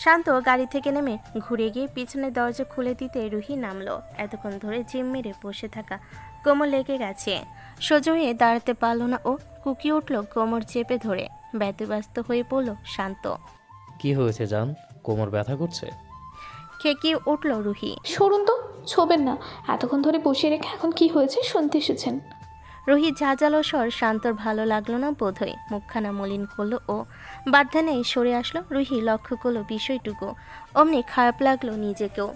শান্ত গাড়ি থেকে নেমে ঘুরে গিয়ে পিছনের দরজা খুলে দিতে রুহি নামলো। এতক্ষণ ধরে জিম মেরে বসে থাকা কোমর লেগে গেছে। সোজা হয়ে দাঁড়াতে পারল না ও, কুকি উঠল কোমর চেপে ধরে। ব্যতিব্যস্ত হয়ে পড়ল শান্ত। কি হয়েছে জান, কোমর ব্যথা করছে? খেকিয়ে উঠল রুহি। সরুন তো, ছোবেন না। এতক্ষণ ধরে বসিয়ে রেখে এখন কি হয়েছে শুনতে এসেছেন? রুহি ঝাঁঝালো স্বর শান্তর ভালো লাগলো না বোধহয়। মুখখানা মলিন করলো ও বাধ্যা নেই সরে আসলো। রুহি লক্ষ্য করলো বিষয়টুকু, অমনি খারাপ লাগলো নিজেকেও।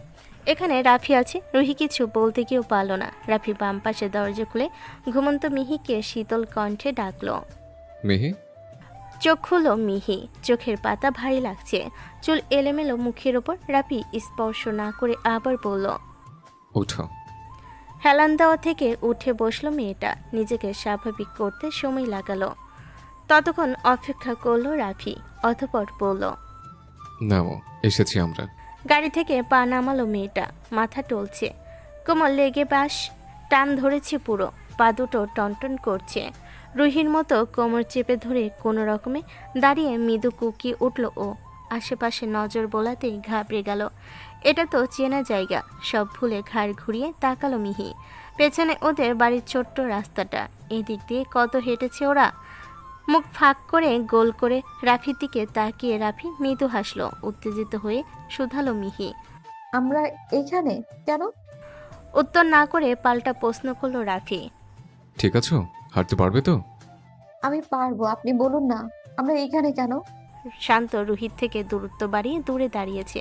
এখানে রাফি আছে। রুহি কিছু বলতে গিয়েও পারল না। রাফি বাম পাশে দরজা খুলে ঘুমন্ত মিহিকে শীতল কণ্ঠে ডাকলো। মিহি। চোখ খুলল মিহি। চোখের পাতা ভারী লাগছে, চুল এলোমেলো মুখের ওপর। রাফি স্পর্শ না করে আবার বলল, উঠো। হেলান দেওয়া থেকে উঠে বসলো মেয়েটা। নিজেকে স্বাভাবিক করতে সময় লাগালো। ততক্ষণ অপেক্ষা করলো রাফি, অতঃপর বলল, নামো, এসেছি আমরা। গাড়ি থেকে পা নামালো মেয়েটা। মাথা টলছে, কোমর লেগে বাস টান ধরেছে পুরো। পা দুটো টনটন করছে। রুহির মতো কোমর চেপে ধরে কোনো রকমে দাঁড়িয়ে মৃদু কুকি উঠল ও। আশেপাশে নজর বোলাতেই ঘাবড়ে গেল। এটা তো চেনা জায়গা। সব ভুলে ঘাড় ঘুরিয়ে তাকালো মিহি। পেছনে ওদের বাড়ির ছোট্ট রাস্তাটা। এদিক দিয়ে কত হেঁটেছে ওরা। মুখ ফাঁক করে গোল করে রাফির দিকে তাকিয়ে রাফি মৃদু হাসলো। উত্তেজিত হয়ে শুধালো মিহি। আমরা এইখানে কেন? উত্তর না করে পাল্টা প্রশ্ন করলো রাফি। ঠিক আছো? হাঁটতে পারবে তো? আমি পারবো, আপনি বলুন না আমরা এইখানে কেন? শান্ত রুহির থেকে দূরত্ব বাড়িয়ে দূরে দাঁড়িয়েছে।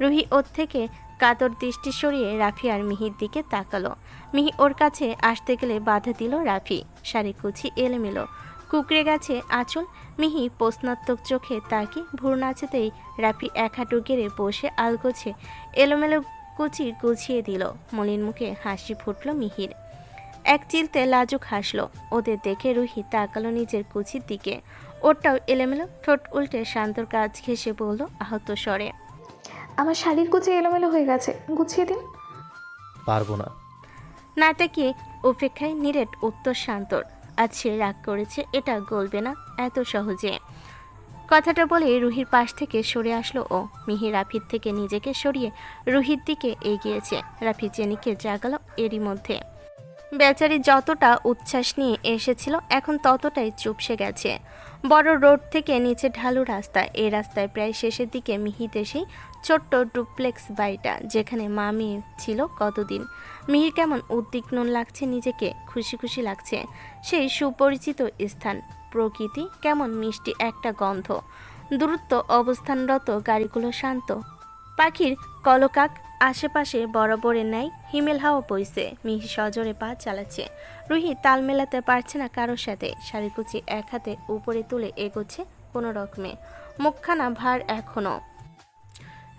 রুহি ওর থেকে কাতর দৃষ্টি সরিয়ে রাফি আর মিহির দিকে তাকালো। মিহি ওর কাছে আসতে গেলে বাধা দিল রাফি। শাড়ি কুচি এলোমেলো, কুকড়ে গেছে আঁচল। মিহি প্রশ্নাত্মক চোখে তাকে ভুর নাচাতেই রাফি এক হাঁটু গেড়ে বসে আলগোছে এলোমেলো কুচি গুছিয়ে দিল। মলিন মুখে হাসি ফুটল মিহির। এক চিলতে লাজুক হাসলো। ওদের দেখে রুহি তাকালো নিজের কুচির দিকে। ওরটাও এলোমেলো। ঠোঁট উল্টে শান্তর কাজ ঘেঁষে বলল আহত স্বরে, আমার শাড়ির কুচি এলোমেলো হয়ে গেছে, গুছিয়ে দিন। পারবো না। না তাকিয়ে উপেক্ষায় নিরেট উত্তর শান্তর। আজ সে রাগ করেছে, এটা গলবে না এত সহজে। কথাটা বলে রুহির পাশ থেকে সরে আসলো ও। মিহি রাফির থেকে নিজেকে সরিয়ে রুহির দিকে এগিয়েছে। রাফি জেনিকে জাগালো এরই মধ্যে। বেচারি যতটা উচ্ছ্বাস নিয়ে এসেছিল এখন ততটাই চুপসে গেছে। বড় রোড থেকে নিচে ঢালু রাস্তা। এই রাস্তায় প্রায় শেষের দিকে মিহিতে সেই ছোট্ট ডুপ্লেক্স বাড়িটা, যেখানে মামি ছিল কতদিন। মিহির কেমন উদ্বিগ্ন লাগছে নিজেকে, খুশি খুশি লাগছে। সেই সুপরিচিত স্থান, প্রকৃতি, কেমন মিষ্টি একটা গন্ধ। দূরত্ব অবস্থানরত গাড়িগুলো শান্ত। পাখির কলকাক আশেপাশে বরাবরের ন্যায় হিমেল হাওয়া বইছে। মিহি সজোরে পা চালাচ্ছে। রুহি তাল মেলাতে পারছে না কারোর সাথে। শাড়িকুচি এক হাতে উপরে তুলে এগোচ্ছে কোনো রকমে। মুখখানা ভার এখনো।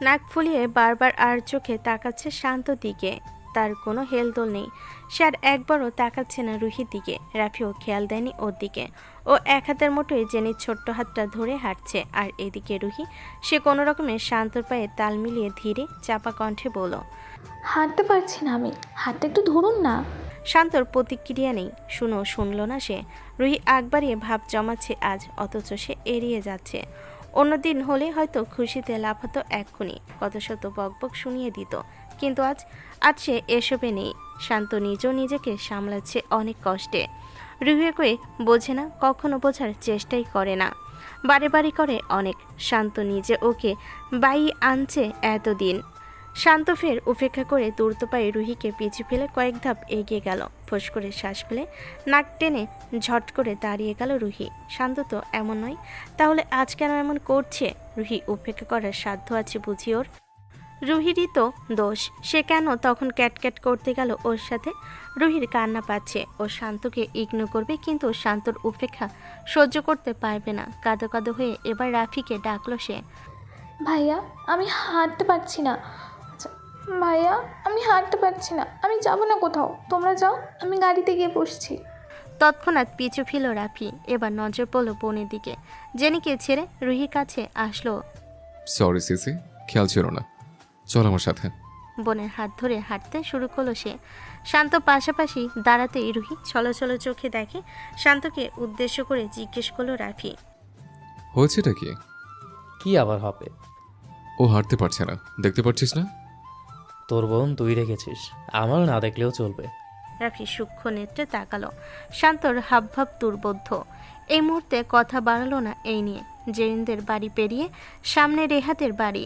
নাক ফুলিয়ে বারবার আর চোখে তাকাচ্ছে শান্ত দিকে। তার কোনো হেলদোল নেই। সে আর একবারও তাকাচ্ছে না রুহির দিকে। রাফিও খেয়াল দেয়নি ওর দিকে। ও এক হাতের মুঠোয় জেনির ছোট্ট হাতটা ধরে হাঁটছে। আর এদিকে রুহি, সে কোনো রকমে শান্তর পায়ে তাল মিলিয়ে ধীরে চাপা কণ্ঠে বলল, হাঁটতে পারছি না আমি, হাতটা একটু ধরুন না। শান্তর প্রতিক্রিয়া নেই। শুনল না সে। রুহি আগ বাড়িয়ে ভাব জমাচ্ছে আজ, অথচ সে এড়িয়ে যাচ্ছে। অন্যদিন হলে হয়তো খুশিতে লাফাতো এক্ষুনি, কত শত বকবক শুনিয়ে দিত। কিন্তু আজ সে এসবে নেই। শান্ত নিজেও নিজেকে সামলাচ্ছে অনেক কষ্টে। রুহিকে বোঝে না, কখনো বোঝার চেষ্টাই করে না। বারে বারে করে অনেক। শান্ত নিজে ওকে বাইয়ে আনছে এতদিন। শান্ত ফের উপেক্ষা করে দ্রুত পায়ে রুহিকে পিছু ফেলে কয়েক ধাপ এগিয়ে গেল। ফোঁস করে শ্বাস ফেলে নাক টেনে ঝট করে দাঁড়িয়ে গেল রুহি। শান্ত তো এমন নয়, তাহলে আজ কেন এমন করছে? রুহি উপেক্ষা করার সাধ্য আছে বুঝি ওর? রুহিরই তো দোষ। সে কেন তখন ক্যাটক্যাট করতে গেল ওর সাথে? রুহির কান্না পাচ্ছে, ও শান্তকে ইগনোর করবে, কিন্তু শান্তর উপেক্ষা সহ্য করতে পারবে না। কাঁদো কাঁদো হয়ে এবার রাফিকে ডাকলো সে। ভাইয়া, আমি হাঁটতে পারছি না। আচ্ছা, ভাইয়া, আমি হাঁটতে পারছি না, আমি যাব না কোথাও, তোমরা যাও, আমি গাড়িতে গিয়ে বসছি। তৎক্ষণাৎ পিছু ফিরল রাফি। এবার নজর পড়ল বোনের দিকে। জেনিকে ছেড়ে রুহির কাছে আসলো। সরি সিসি, খেয়াল ছিল না। চল আমার সাথে। বোনের হাত ধরে হাঁটতে শুরু করলো সে। শান্ত পাশাপাশি দাঁড়াতেই রুহি ছলছল চোখে দেখে। শান্তকে উদ্দেশ্য করে জিজ্ঞেস করলো রাফি। হয়েছেটা কি? কি আবার হবে? ও হাঁটতে পারছে না, দেখতে পাচ্ছিস না? তোর বোন তুই রেখেছিস, আমার না দেখলেও চলবে। রাফি সূক্ষ্ম নেত্রে তাকালো। শান্তর হাবভাব দুর্বোধ্য। এই মুহূর্তে কথা বাড়ালো না এই নিয়ে। জেরিনদের বাড়ি পেরিয়ে সামনে রেহাতের বাড়ি,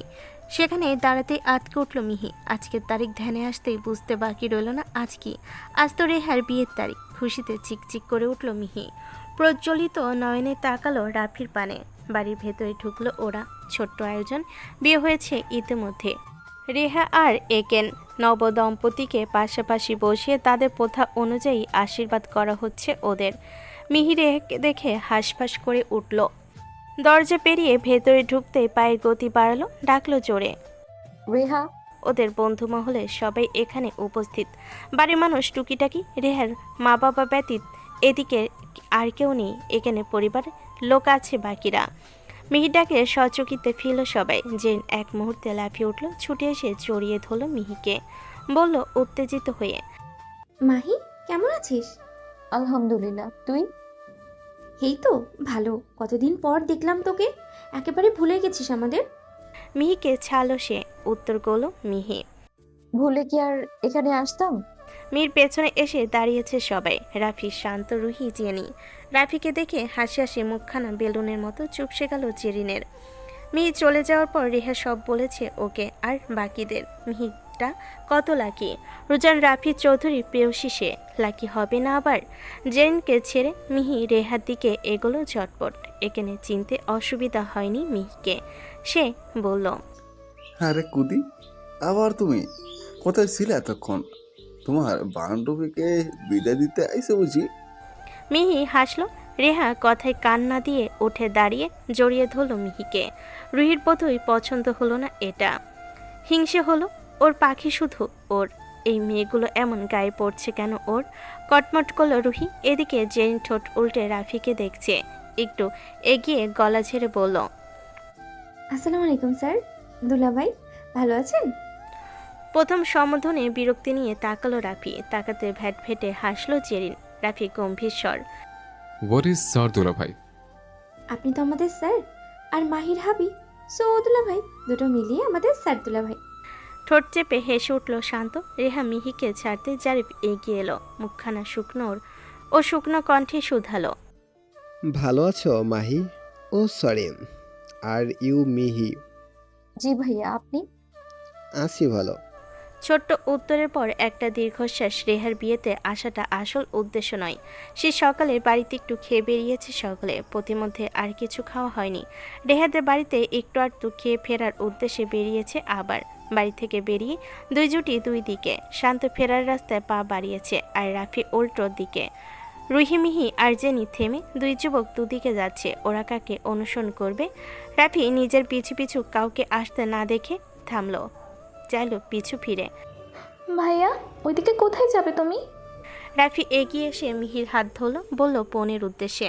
সেখানে দাঁড়াতেই আটকে উঠল মিহি। আজকের তারিখ ধ্যানে আসতেই বুঝতে বাকি রইল না আজ কি। আজ তো রেহার বিয়ের তারিখ। খুশিতে চিকচিক করে উঠল মিহি। প্রজ্বলিত নয়নে তাকালো রাফির পানে। বাড়ির ভেতরে ঢুকলো ওরা। ছোট্ট আয়োজন, বিয়ে হয়েছে ইতিমধ্যে। রেহা আর একেন নবদম্পতিকে পাশাপাশি বসিয়ে তাদের প্রথা অনুযায়ী আশীর্বাদ করা হচ্ছে ওদের। মিহি রেহাকে দেখে হাঁসফাঁস করে উঠল। দরজা পেরিয়ে ভেতরে ঢুকতেই পায়ের গতি বাড়ালো, ডাকলো জোরে। রেহা, ওদের বন্ধু মহলে সবাই এখানে উপস্থিত। বাড়ির মানুষ টুকিটাকি, রেহার মা বাবা ব্যতীত এদিকে আর কেউ নেই। এখানে পরিবার লোক আছে বাকিরা। মিহিটাকে সচকিতে ফিরল সবাই। জেন এক মুহূর্তে লাফিয়ে উঠল, ছুটে এসে জড়িয়ে ধরল মিহিকে। বলল উত্তেজিত হয়ে, মাহি কেমন আছিস? আলহামদুলিল্লাহ। তুই? এই তো ভালো। কতদিন পর দেখলাম তোকে, একেবারে ভুলে গেছিস আমাদের। মিহিকে ছালো সে। উত্তর করল মিহি। ভুলে কি আর এখানে আসতাম? মিহির পেছনে এসে দাঁড়িয়েছে সবাই। রাফি, শান্ত, রুহি, জেনি। রাফিকে দেখে হাসি হাসি মুখখানা বেলুনের মতো চুপসে গেল জেরিনের। মিহি চলে যাওয়ার পর রেহা সব বলেছে ওকে আর বাকিদের। মিহিটা কত লাকি। রুজান রাফি চৌধুরী প্রেয়সী সে। লাকি হবে না আবার? জেরিনকে ছেড়ে মিহি রেহার দিকে এগোলো ঝটপট। এখানে চিনতে অসুবিধা হয়নি মিহিকে। সে বলল, আরে কুদি, আবার তুমি কোথায় ছিলে এতক্ষণ? তোমার বান্ধবীকে বিদায় দিতে আইসে বুঝি? মিহি হাসলো। রেহা কথায় কান না দিয়ে উঠে দাঁড়িয়ে জড়িয়ে ধরল মিহিকে। রুহির বোধহয় পছন্দ হলো না এটা। হিংসে হলো। ওর পাখি শুধু ওর। এই মেয়েগুলো এমন গায়ে পড়ছে কেন ওর? কটমট করল রুহি। এদিকে জেরিন ঠোঁট উল্টে রাফিকে দেখছে। একটু এগিয়ে গলা ঝেড়ে বলল, আসসালামু আলাইকুম স্যার। দুলাভাই ভালো আছেন? প্রথম সম্বোধনে বিরক্তি নিয়ে তাকালো রাফি। তাকাতে ভ্যাট ভেটে হাসলো জেরিন। রাফি গম্ভীর স্বর, হোয়াট ইজ স্যার দুলাভাই? আপনি তো আমাদের স্যার, আর মাহির হাবি, সো দুলাভাই, দুটো মিলিয়ে আমাদের স্যার দুলাভাই। ঠোঁট চেপে হেসে উঠল শান্ত। রেহা মিহিকে ছাড়তে জারিফ এগিয়ে এলো। মুখখানা শুকনো ও শুকনো কণ্ঠে শুধালো, ভালো আছো মাহি? ও সরি, আর ইউ মিহি? জি ভাইয়া, আপনি? আছি ভালো। ছোট্ট উত্তরের পর একটা দীর্ঘশ্বাস। রেহার বিয়েতে আসাটা আসল উদ্দেশ্য নয়। সে সকালে বাড়িতে একটু খেয়ে বেরিয়েছে সকলে। প্রতিমধ্যে আর কিছু খাওয়া হয়নি। রেহাদের বাড়িতে একটু আধটু খেয়ে ফেরার উদ্দেশ্যে বেরিয়েছে আবার। বাড়ি থেকে বেরিয়ে দুই জুটি দুই দিকে। শান্ত ফেরার রাস্তায় পা বাড়িয়েছে, আর রাফি উল্টোর দিকে। রুহি, মিহি আর জেনি থেমে। দুই যুবক দুদিকে যাচ্ছে। ওরা কাকে অনুসরণ করবে? রাফি নিজের পিছু পিছু কাউকে আসতে না দেখে থামলো, চাইল পিছু ফিরে। ভাইয়া, ওইদিকে কোথায় যাবে তুমি? রাফি এগিয়ে এসে মিহির হাত ধরল, বলল বোনের উদ্দেশ্যে,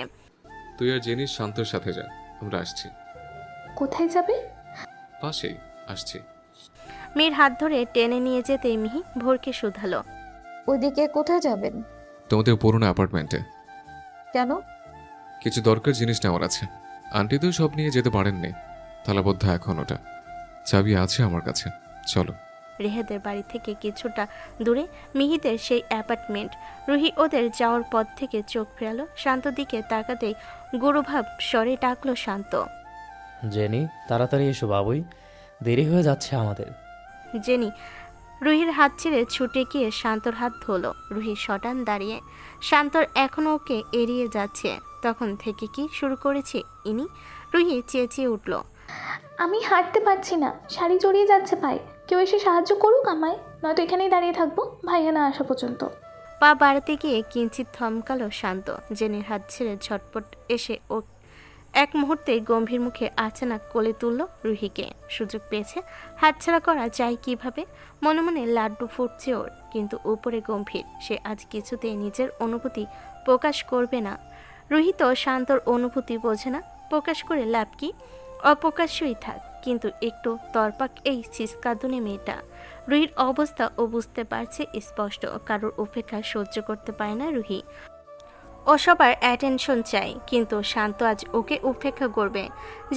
তুই আর জেনিস শান্তর সাথে যা, আমরা আসছি। কোথায় যাবে? পাশেই আসছি। মিহির হাত ধরে টেনে নিয়ে যেতেই মিহি ভোরকে শুধালো, ওইদিকে কোথায় যাবেন? তোমাদের পুরনো অ্যাপার্টমেন্টে কেন? কিছু দরকার জিনিস নেওয়ার আছে। আন্টি তো সব নিয়ে যেতে পারেননি, তালাবদ্ধ এখন ওটা। চাবি আছে আমার কাছে, চলো। রেহাদের বাড়ি থেকে কিছুটা দূরে মিহিদের সেই অ্যাপার্টমেন্ট। রুহি ওদের যাওয়ার পথ থেকে চোখ ফেরালো। শান্ত দিকে তাকাতেই গুরুভাব স্বরে ডাকলো শান্ত। জেনি, তাড়াতাড়ি এসো বাবুই, দেরি হয়ে যাচ্ছে আমাদের। জেনি রুহির হাত ছেড়ে ছুটে গিয়ে শান্তর হাত ধরলো। রুহি শটান দাঁড়িয়ে। শান্তর এখনও ওকে এড়িয়ে যাচ্ছে। তখন থেকে কি শুরু করেছে ইনি? রুহি চেঁচিয়ে উঠল, আমি হাঁটতে পারছি না, শাড়ি জড়িয়ে যাচ্ছে পায়ে। কেউ এসে সাহায্য করুক আমায়, নয়তো এখানেই দাঁড়িয়ে থাকবো ভাইয়া না আসা পর্যন্ত। পা বাড়াতে গিয়ে কিঞ্চিত থমকালো শান্ত। জেনির হাত ছেড়ে ঝটপট এসে ও এক মুহূর্তে গম্ভীর মুখে আচানক কোলে তুলল রুহিকে। সুযোগ পেয়েছে, হাতছাড়া করা যায় কিভাবে? মনে মনে লাড্ডু ফুটছে ওর, কিন্তু উপরে গম্ভীর। সে আজ কিছুতেই নিজের অনুভূতি প্রকাশ করবে না। রুহি তো শান্তর অনুভূতি বোঝে না, প্রকাশ করে লাভ কি? অপ্রকাশ্যই থাক, কিন্তু একটু তরপাক এই সিসকাদুনে মেয়েটা। রুহির অবস্থা ও বুঝতে পারছে স্পষ্ট। কারোর উপেক্ষা সহ্য করতে পারে না রুহি। ও সবার অ্যাটেনশন চাই, কিন্তু শান্ত আজ ওকে উপেক্ষা করবে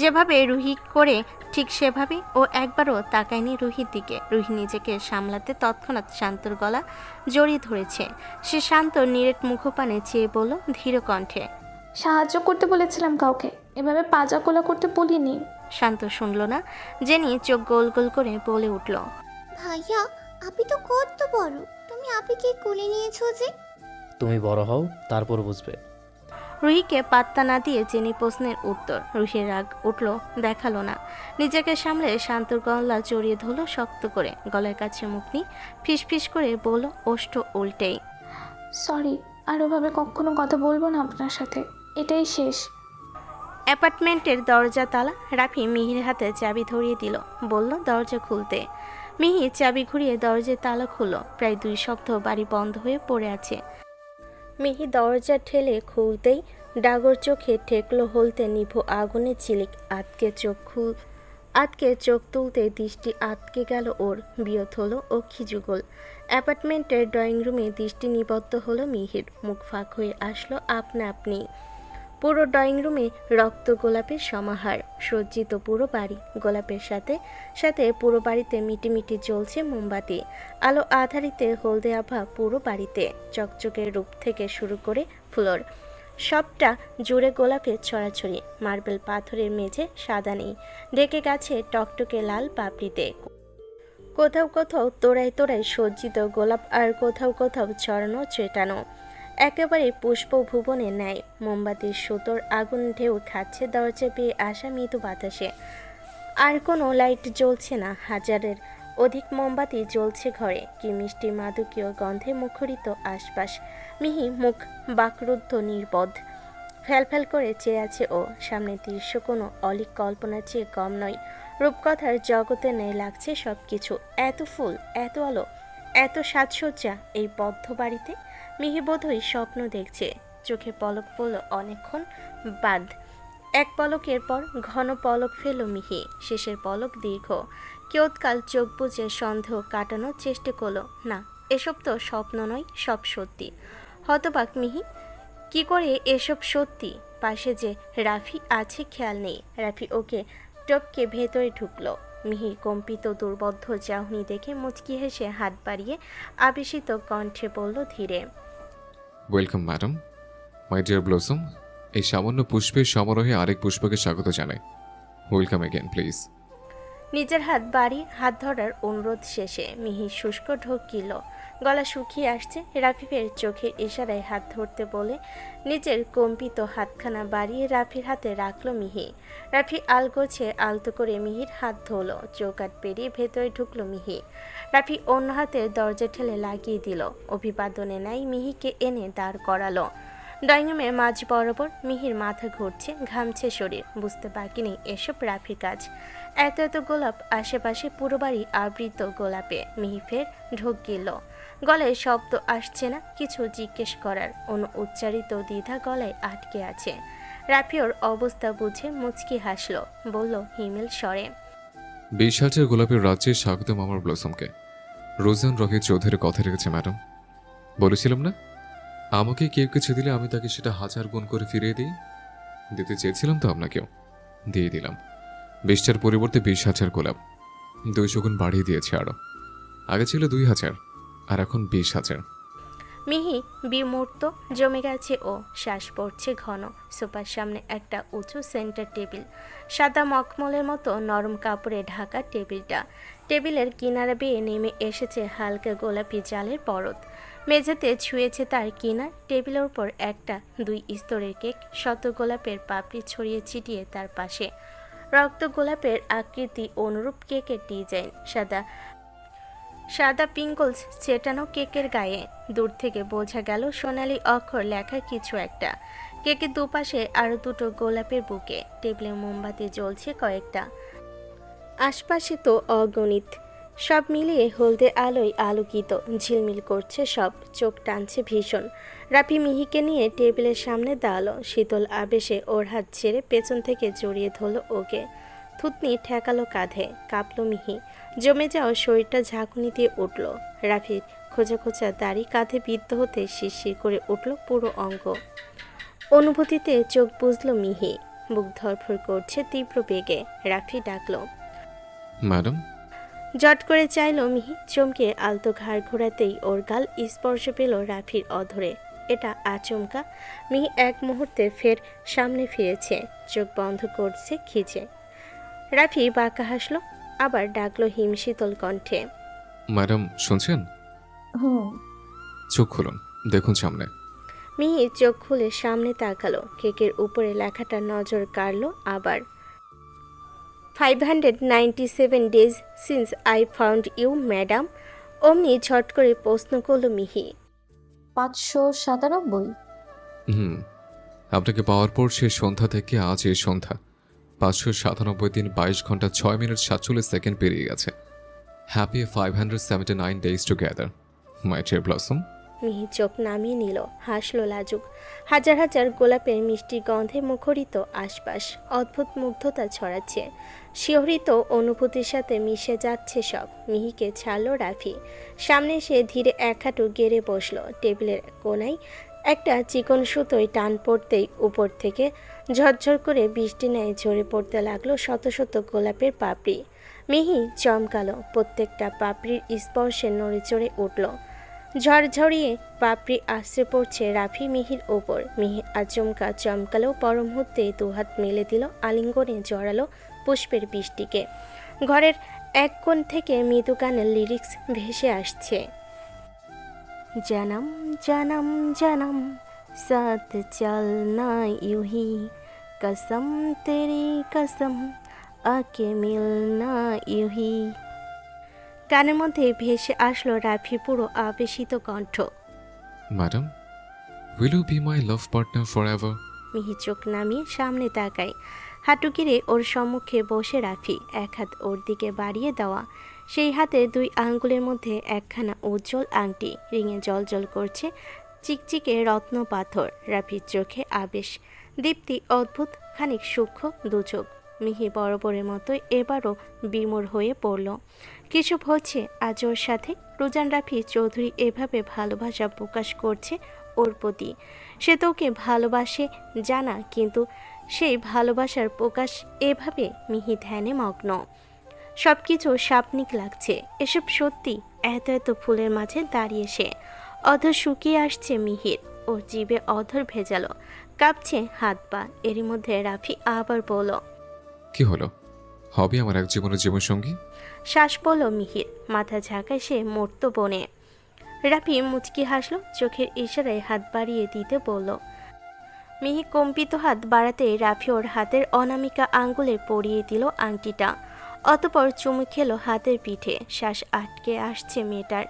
যেভাবে রুহি করে, ঠিক সেভাবেই ও একবারও তাকায়নি রুহির দিকে। রুহি নিজেকে সামলাতে তৎক্ষণাৎ শান্তর গলা জড়িয়ে ধরেছে। সে শান্তর নিরেট মুখপানে চেয়ে বলল ধীর কণ্ঠে। সাহায্য করতে বলেছিলাম কাউকে, এভাবে পাজা কোলা করতে বলিনি। শান্ত শুনল না, জেনি চোখ গোল গোল করে বলে উঠল। ভাইয়া, আপি তো কত বড়, তুমি আপিকে কোলে নিয়েছো যে? তুমি বড় হও, তারপর বুঝবে। রুহিকে পাত্তা না দিয়ে জেনি প্রশ্নের উত্তর। রুহির রাগ উঠল, দেখালো না। নিজেকে সামলে শান্তর গলা জড়িয়ে ধরল শক্ত করে, গলার কাছে মুখ নিয়ে ফিস করে বলল ওষ্ঠ উল্টেই। সরি, আর ওভাবে কখনো কথা বলবো না আপনার সাথে, এটাই শেষ। অ্যাপার্টমেন্টের দরজা তালা। রাফি মিহির হাতে চাবি ধরিয়ে দিল, বলল দরজা খুলতে। মিহি চাবি ঘুরিয়ে দরজার তালা খুলল। প্রায় 2 সপ্তাহ বাড়ি বন্ধ হয়ে পড়ে আছে। মিহি দরজা ঠেলে খুলতেই ডাগর চোখে ঠেকলো হলতে নিভো আগুনের ঝিলিক। আতকে চোখ তুলতে দৃষ্টি আটকে গেল ওর। বিয়ত হলো ও খিজুগোল। অ্যাপার্টমেন্টের ড্রয়িং রুমে দৃষ্টি নিবদ্ধ হলো মিহির। মুখ ফাঁক হয়ে আসলো আপনা আপনি। পুরো ড্রয়িং রুমে রক্ত গোলাপের সমাহার, সজ্জিত পুরো বাড়ি। গোলাপের সাথে সাথে পুরো বাড়িতে মিটিমিটি জ্বলছে মোমবাতি। আলো আধারিতে হলদে আভা পুরো বাড়িতে। চকচকে রূপ থেকে শুরু করে ফ্লোর সবটা জুড়ে গোলাপের ছড়াছড়ি। মার্বেল পাথরের মেঝে সাদা নেই, ঢেকে গেছে টকটকে লাল পাপড়িতে। কোথাও কোথাও তোড়ায় তোড়ায় সজ্জিত গোলাপ, আর কোথাও কোথাও ছড়ানো চেটানো, একেবারে পুষ্পভুবনে ন্যায়। মোমবাতির সুতোর আগুন ঢেউ খাচ্ছে দরজা পেয়ে আসা মৃদু বাতাসে। আর কোনো লাইট জ্বলছে না, হাজারের অধিক মোমবাতি জ্বলছে ঘরে। কি মিষ্টি মাদকীয় গন্ধে মুখরিত আশপাশ। মিহি মুখ বাকরুদ্ধ নির্বোধ, ফ্যালফ্যাল করে চেয়ে আছে ও। সামনে দৃশ্য কোনো অলিক কল্পনার চেয়ে কম নয়। রূপকথার জগতে নেই লাগছে সব কিছু। এত ফুল, এত আলো, এত সাজসজ্জা এই বদ্ধ বাড়িতে। মিহি বোধহয় স্বপ্ন দেখছে। চোখে পলক পড়ল অনেকক্ষণ বাদ। এক পলকের পর ঘন পলক ফেল মিহি। শেষের পলক দীর্ঘ। কিয়ৎকাল চোখ বুজে সন্দেহ কাটানোর চেষ্টা করলো, না এসব তো স্বপ্ন নয়, সব সত্যি। হতবাক মিহি, কি করে এসব সত্যি? পাশে যে রাফি আছে খেয়াল নেই। রাফি ওকে টপকে ভেতরে ঢুকলো। মিহি কম্পিত দুর্বদ্ধ চাহনি দেখে মুচকি হেসে হাত বাড়িয়ে আবেশিত কণ্ঠে বলল ধীরে, welcome madam, my dear blossom. এই সামান্য পুষ্পের সমারোহে আরেক পুষ্পকে স্বাগত জানাই। Welcome again please. নিজের হাত বাড়িয়ে হাত ধরার অনুরোধ শেষে মিহি শুষ্ক ঢোক গিল। গলা শুকিয়ে আসছে। রাফিফের চোখের ইশারায় হাত ধরতে বলে নিজের কম্পিত হাতখানা বাড়িয়ে রাফির হাতে রাখলো মিহি। রাফি আলগোছে আলতো করে মিহির হাত ধরলো। চৌকাট পেরিয়ে ভেতরে ঢুকলো মিহি। রাফি অন্য হাতে দরজা ঠেলে লাগিয়ে দিল। অভিবাদনে নাই মিহিকে এনে দাঁড় করালো। ড্রয়িং রুমের মাঝ বরাবর। মিহির মাথা ঘুরছে, ঘামছে শরীর। বুঝতে বাকি নেই এসব রাফির কাজ। এত এত গোলাপ, আশেপাশে পুরো বাড়ি আবৃত গোলাপে। মিহি ফের ঢোক গিল। গলায় শব্দ আসছে না কিছু জিজ্ঞেস করার। উচ্চারিত দ্বিধা গলায় আটকে আছে। রাফি ওর অবস্থা বুঝে মুচকি হাসল, বলল হিমেল স্বরে, 20,000 গোলাপের রাজ্যে স্বাগতম আমার ব্লসমকে। রোজান রহিত চৌধুরী কথা রেখেছে ম্যাডাম। বলেছিলাম না, আমাকে কেউ কিছু দিলে আমি তাকে সেটা 1000 গুণ করে ফিরিয়ে দিই। দিতে চেয়েছিলাম তো আপনাকেও, দিয়ে দিলাম। 20টার পরিবর্তে 20,000 গোলাপ, 200 গুণ বাড়িয়ে দিয়েছে আরও। আগে ছিল 2000, আর এখন 20,000। মিহি বিমূর্ত, জমে গেছে ও। শ্বাস পড়ছে ঘন। সোফার সামনে একটা উঁচু সেন্টার টেবিল। সাদা মখমলের মতো নরম কাপড়ে ঢাকা টেবিলটা। টেবিলের কিনারা বেয়ে নেমে এসেছে হালকা গোলাপি জালের পরত। মেঝেতে ছুঁয়েছে তার কিনার। টেবিলের উপর একটা 2 স্তরের কেক, শত গোলাপের পাপড়ি ছড়িয়ে ছিটিয়ে তার পাশে। রক্ত গোলাপের আকৃতি অনুরূপ কেকের ডিজাইন। সাদা পিঙ্কলস ছেটানো কেকের গায়ে। দূর থেকে বোঝা গেল সোনালি অক্ষর লেখা কিছু একটা। কেকের দুপাশে আরো 2টো গোলাপের বুকে। টেবিলে মোমবাতি জ্বলছে কয়েকটা, আশপাশে তো অগণিত। সব মিলিয়ে হলদে আলোয় আলোকিত, ঝিলমিল করছে সব। চোখ টানছে ভীষণ। রাফি মিহিকে নিয়ে টেবিলের সামনে দাঁড়ালো। শীতল আবেশে ওর হাত ছেড়ে পেছন থেকে জড়িয়ে ধরল ওকে। থুতনি ঠেকালো কাঁধে, কাঁপলো মিহি। জমে যাওয়া শরীরটা ঝাঁকুনি দিয়ে উঠল। রাফির খোঁজা খোঁজা দাড়ি কাঁধে বিদ্ধ হতে শিরশির করে উঠল পুরো অঙ্গ। অনুভূতিতে চোখ বুঝলো মিহি। বুক ধরফর করছে তীব্র বেগে। রাফি ডাকলো। ম্যাডাম। জট করে চাইলো মিহি, চমকে আলতো ঘাড় ঘোরাতেই ওর গাল স্পর্শ পেল রাফির অধরে। এটা আচমকা। মিহি এক মুহূর্তে ফের সামনে ফিরেছে, চোখ বন্ধ করছে খিচে। রাফি বাঁকা হাসলো, আবার ডাকলো হিমশীতল কণ্ঠে। ম্যাডাম শুনছেন? হুম। চোখ খুলুন, দেখুন সামনে। মিহি চোখ খুলে সামনে তাকালো। কেকের উপরে লেখাটা নজর কাড়লো আবার। 597 days since I found you, madam. অমনি ঝট করে প্রশ্ন করল মিহি। 597? হুম, আপনাকে পাওয়ার পর সে সন্ধ্যা থেকে আজ এই সন্ধ্যা 597 দিন 22 ঘন্টা 6 মিনিট 47 সেকেন্ড পেরিয়ে গেছে। Happy 579 days together, my dear blossom. মিহি চোখ নামিয়ে নিল, হাসলো লাজুক। হাজার হাজার গোলাপের মিষ্টি গন্ধে মুখরিত আশপাশ অদ্ভুত মুগ্ধতা ছড়াচ্ছে। শিহরিত অনুভূতির সাথে মিশে যাচ্ছে সব। মিহিকে ছাড়লো রাফি। সামনে সে ধীরে এক হাঁটু গেড়ে বসলো। টেবিলের কোনায় একটা চিকন সুতোয় টান পড়তেই উপর থেকে ঝরঝর করে বৃষ্টি ন্যায় ঝরে পড়তে লাগলো শত শত গোলাপের পাপড়ি। মিহি চমকালো, প্রত্যেকটা পাপড়ির স্পর্শে নড়ে চড়ে উঠল। ঝরঝরিয়ে পাপড়ি আশ্রে পড়ছে রাফি মিহির ওপর। মিহি আচমকা চমকালো, পর মুহূর্তে দুহাত মেলে দিল, আলিঙ্গনে জড়ালো পুষ্পের বৃষ্টিকে। ঘরের এক কোণ থেকে মৃদু গানের লিরিক্স ভেসে আসছে। জনম জনম জনম সাথ চলনা ইউহি, কসম তেরি কসম আকে মিলনা ইউহি। গানের মধ্যে ভেসে আসলো রাফি পুরো আবেশিত কণ্ঠ। Madam, will you be my love partner forever? মিহি চোখ নামিয়ে সামনে তাকায়। হাঁটু গিরে ওর সম্মুখে বসে রাফি, এক হাত ওর দিকে বাড়িয়ে দেওয়া। সেই হাতে দুই আঙ্গুলের মধ্যে একখানা উজ্জ্বল আংটি, রিঙে জলজল করছে চিকচিকে রত্ন পাথর। রাফির চোখে আবেশ, দীপ্তি অদ্ভুত, খানিক সূক্ষ্ম দুচোখ। মিহি বরাবরের মতোই এবারও বিমূঢ় হয়ে পড়ল। কিছু হচ্ছে আজ ওর সাথে। রুজান রাফি চৌধুরী এভাবে ভালোবাসা প্রকাশ করছে ওর প্রতি। সে তোকে ভালোবাসে জানা, কিন্তু সেই ভালোবাসার প্রকাশ এভাবে। মিহি ধ্যানে মগ্ন। সব কিছু সাপনিক লাগছে। এসব সত্যি? এত এত ফুলের মাঝে দাঁড়িয়ে সে। অধর শুকিয়ে আসছে মিহির। ওর জিভে অধর ভেজালো, কাঁপছে হাত পা। এরই মধ্যে রাফি আবার বলল। কি হলো? হবে আমার এক জীবনের জীবনসঙ্গী? শ্বাস পড়ল মিহির, মাথা ঝাঁকায় সে মর্ত বনে। রাফি মুচকি হাসলো, চোখের ইশারায় হাত বাড়িয়ে দিতে বলল। মিহি কম্পিত হাত বাড়াতে রাফি ওর হাতের অনামিকা আঙ্গুলে পরিয়ে দিল আংটিটা। অতপর চুমু খেলো হাতের পিঠে। শ্বাস আটকে আসছে মেয়েটার।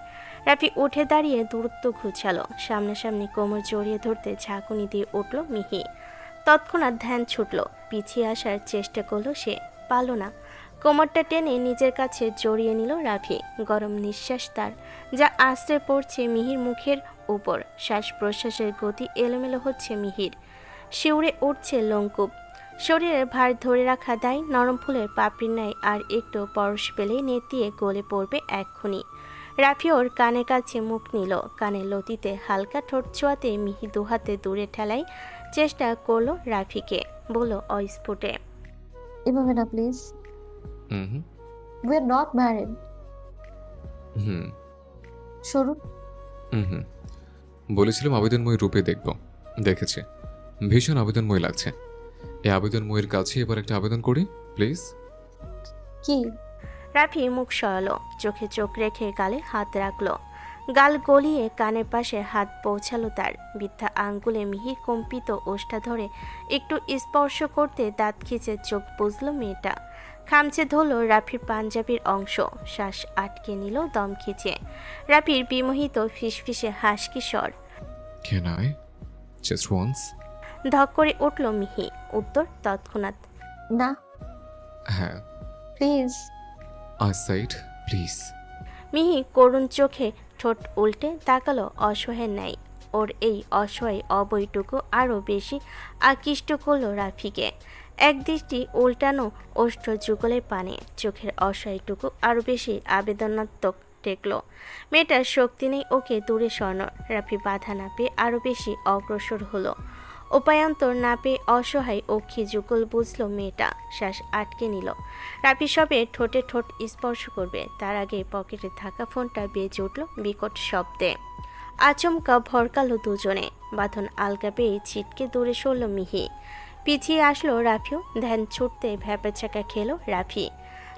রাফি উঠে দাঁড়িয়ে দূরত্ব ঘুচালো। সামনাসামনি কোমর জড়িয়ে ধরতে ঝাঁকুনি দিয়ে উঠল মিহি। তৎক্ষণাৎ ধ্যান ছুটল, পিছিয়ে আসার চেষ্টা করলো সে, পারল না। কোমরটা টেনে নিজের কাছে জড়িয়ে নিল রাফি। গরম নিঃশ্বাস তার, যা আশ্রে পড়ছে মিহির মুখের উপর। শ্বাস প্রশ্বাসের গতি এলোমেলো হচ্ছে মিহির। শিউরে উঠছে লোমকূপ। শরীরের ভার ধরে রাখা দায় নরম ফুলের পাপড়ির ন্যায় আর একটু পরশ পেলেই নেতিয়ে গলে পড়বে এক্ষুনি। রাফি ওর কানের কাছে মুখ নিল। কানের লতিতে হালকা ঠোঁট ছোঁয়াতে মিহি দুহাতে দূরে ঠেলাই চেষ্টা করলো রাফিকে। বলল অস্ফুটে। এভাবে না please, hmm we are not married. হুম সরুন। হুম বলেছিলাম আবেদনময় রূপে দেখব, দেখেছি। ভীষণ আবেদনময় লাগছে। এই আবেদনময়ের কাছে এবার একটা আবেদন করি প্লিজ। কি? রাফি মুখ সরালো, চোখে চোখ রেখে গালে হাত রাখলো। গাল গলিয়ে কানের পাশে হাত পৌঁছালো তার। বৃদ্ধা আঙ্গুলে মিহির কম্পিত ওষ্ঠা ধরে একটু স্পর্শ করতে দাঁত খিচে চোখ বুঝল মেয়েটা। খামচে ধরল রাফির পাঞ্জাবির অংশ। শ্বাস আটকে নিল দম খিচে। রাফির বিমোহিত ফিসফিসে হাসকি স্বর। Can I just once? ধক করে উঠল মিহি। উত্তর তৎক্ষণাৎ। না হ্যাঁ। প্লিজ। Aside please. মিহি করুণ চোখে ঠোঁট উল্টে তাকালো অসহায়ের ন্যায়। ওর এই অসহায় অবৈটুকু আরও বেশি আকৃষ্ট করল রাফিকে। এক দৃষ্টি উল্টানো ওষ্ঠ যুগলের পানে, চোখের অসহায়টুকু আরও বেশি আবেদনাত্মক টেকল। মেয়েটার শক্তি নেই ওকে দূরে সরানোর। রাফি বাধা না পেয়ে আরও বেশি অগ্রসর হলো। উপায়ান্তর না পেয়ে অসহায় অক্ষি যুগল বুঝল মেয়েটা, শ্বাস আটকে নিল। রাফি সবে ঠোঁটে ঠোঁট স্পর্শ করবে, তার আগে পকেটে থাকা ফোনটা বেজে উঠল বিকট শব্দে। আচমকা ভরকালো দুজনে, বাঁধন আলগা পেয়ে ছিটকে দূরে সরল মিহি। পিছিয়ে আসলো রাফিও, ধ্যান ছুটতে ভ্যাপাচাকা খেলো রাফি।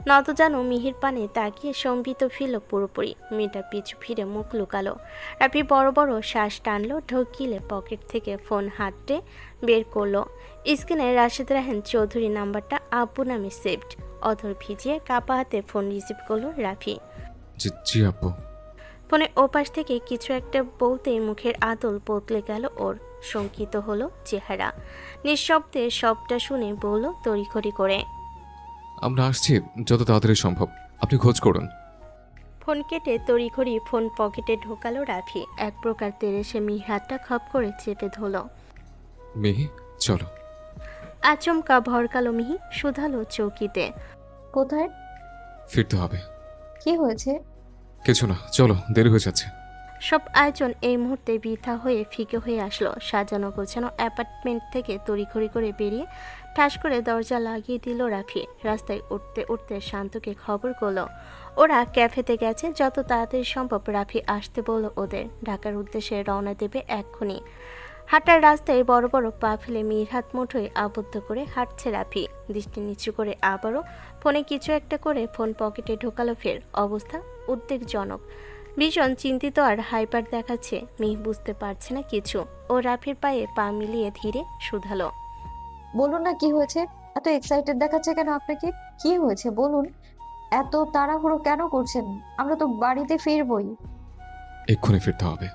নতজানু মিহির পানে তাকিয়ে সম্বিত ফিরল পুরোপুরি। মেয়েটা পিছু ফিরে মুখ লুকালো। রাফি বড় বড় শ্বাস টানলো, ঢোকিলে পকেট থেকে ফোন হাতে বের করলো। স্ক্রিনে রাশেদ রাহেন চৌধুরী নাম্বারটা আব্বু নামে সেভড। অধর ভিজিয়ে কাপা হাতে ফোন রিসিভ করলো রাফি। জি আব্বু। ফোনে ওপাশ থেকে কিছু একটা বলতেই মুখের আদল বদলে গেল ওর, শঙ্কিত হলো চেহারা। নিঃশব্দে সবটা শুনে বলল তড়িঘড়ি করে, আমরা আসছি যত তাড়াতাড়ি সম্ভব, আপনি খোঁজ করুন। ফোন কেটে তড়িঘড়ি ফোন পকেটে ঢোকালো রাফি। এক প্রকার তেড়ে সে মিহির হাতটা খপ করে চেপে ধরল। মিহি চলো। আচমকা ভরকালো মিহি, শুধালো চৌকিতে। কোথায়? ফিরতে হবে। কি হয়েছে? কিছু না, চলো, দেরি হয়ে যাচ্ছে। সব আয়োজন এই মুহূর্তে বৃথা হয়ে ফিকে হয়ে আসলো। সাজানো গোছানো অ্যাপার্টমেন্ট থেকে তড়িঘড়ি করে বেরিয়ে ঠাস করে দরজা লাগিয়ে দিল রাফি। রাস্তায় উঠতে উঠতে শান্তকে খবর করলো ওরা ক্যাফেতে গেছে। যত তাড়াতাড়ি সম্ভব রাফি আসতে বলল ওদের। ঢাকার উদ্দেশ্যে রওনা দেবে এক্ষুনি। হাঁটার রাস্তায় বড় বড় পা ফেলে মিহির হাত মুঠোয় আবদ্ধ করে হাঁটছে রাফি। দৃষ্টি নিচু করে আবারও ফোনে কিছু একটা করে ফোন পকেটে ঢোকালো ফের। অবস্থা উদ্বেগজনক, ভীষণ চিন্তিত আর হাইপার দেখাচ্ছে। মিহি বুঝতে পারছে না কিছু। ও রাফির পায়ে পা মিলিয়ে ধীরে শুধালো। বলুন না কি হয়েছে? এত এক্সাইটেড দেখাচ্ছে কেন আপনাকে? কি হয়েছে বলুন। এত তাড়াহুড়ো কেন করছেন? আমরা তো বাড়িতে ফিরবই। এক্ষুনি ফিরতে হবে।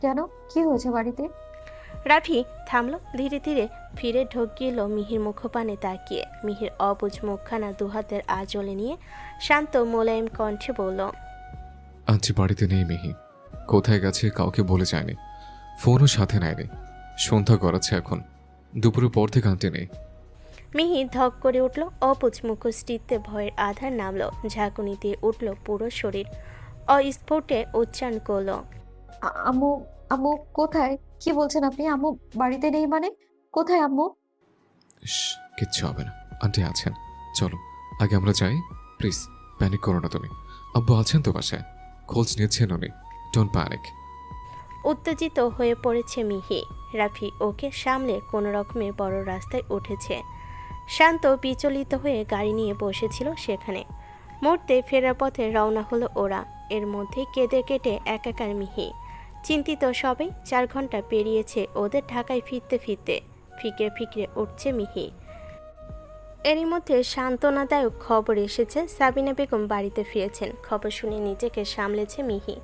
কেন? কি হয়েছে বাড়িতে? রাফি থামলো, ধীরে ধীরে ফিরে ঢোকিল মিহির মুখপানে তাকিয়ে। মিহির অবুঝ মুখখানা দুহাতের আঁচলে নিয়ে শান্ত মোলায়েম কণ্ঠে বলল, আন্টি বাড়িতে নেই মিহি। কোথায় গেছে কাউকে বলে যায়নি, ফোনও সাথে নেয়নি। সন্ধ্যা গড়াচ্ছে এখন, দুপুরের পর থেকে আন্টি নেই। মিহি ধক করে উঠল। অবুঝ মুখশ্রীতে ভয়ের আধার নামলো, ঝাঁকুনি দিয়ে উঠল পুরো শরীর। অস্ফুটে উচ্চারণ করল, আম্মু, আম্মু কোথায়? কি বলছেন আপনি? আম্মু বাড়িতে নেই মানে? কোথায় আম্মু? ইস, কিচ্ছু হবে না, আন্টি আছেন। চলো আগে আমরা যাই, প্লিজ প্যানিক করো না তুমি। আব্বু আছেন তো বাসায়, খোঁজ নিচ্ছেন উনি, ডোন্ট প্যানিক। উত্তেজিত হয়ে পড়েছে মিহি। রাফি ওকে সামলে কোনো রকমে বড় রাস্তায় উঠেছে। শান্ত বিচলিত হয়ে গাড়ি নিয়ে বসেছিল সেখানে। মুহূর্তে ফেরার পথে রওনা হলো ওরা। এর মধ্যে কেঁদে কেটে একাকার মিহি। চিন্তিত সবাই। 4 ঘন্টা পেরিয়েছে ওদের ঢাকায় ফিরতে ফিরতে। ফিকে ফিকরে উঠছে মিহি। এরই মধ্যে সান্ত্বনাদায়ক খবর এসেছে, সাবিনা বেগম বাড়িতে ফিরেছেন। খবর শুনে নিজেকে সামলেছে মিহি।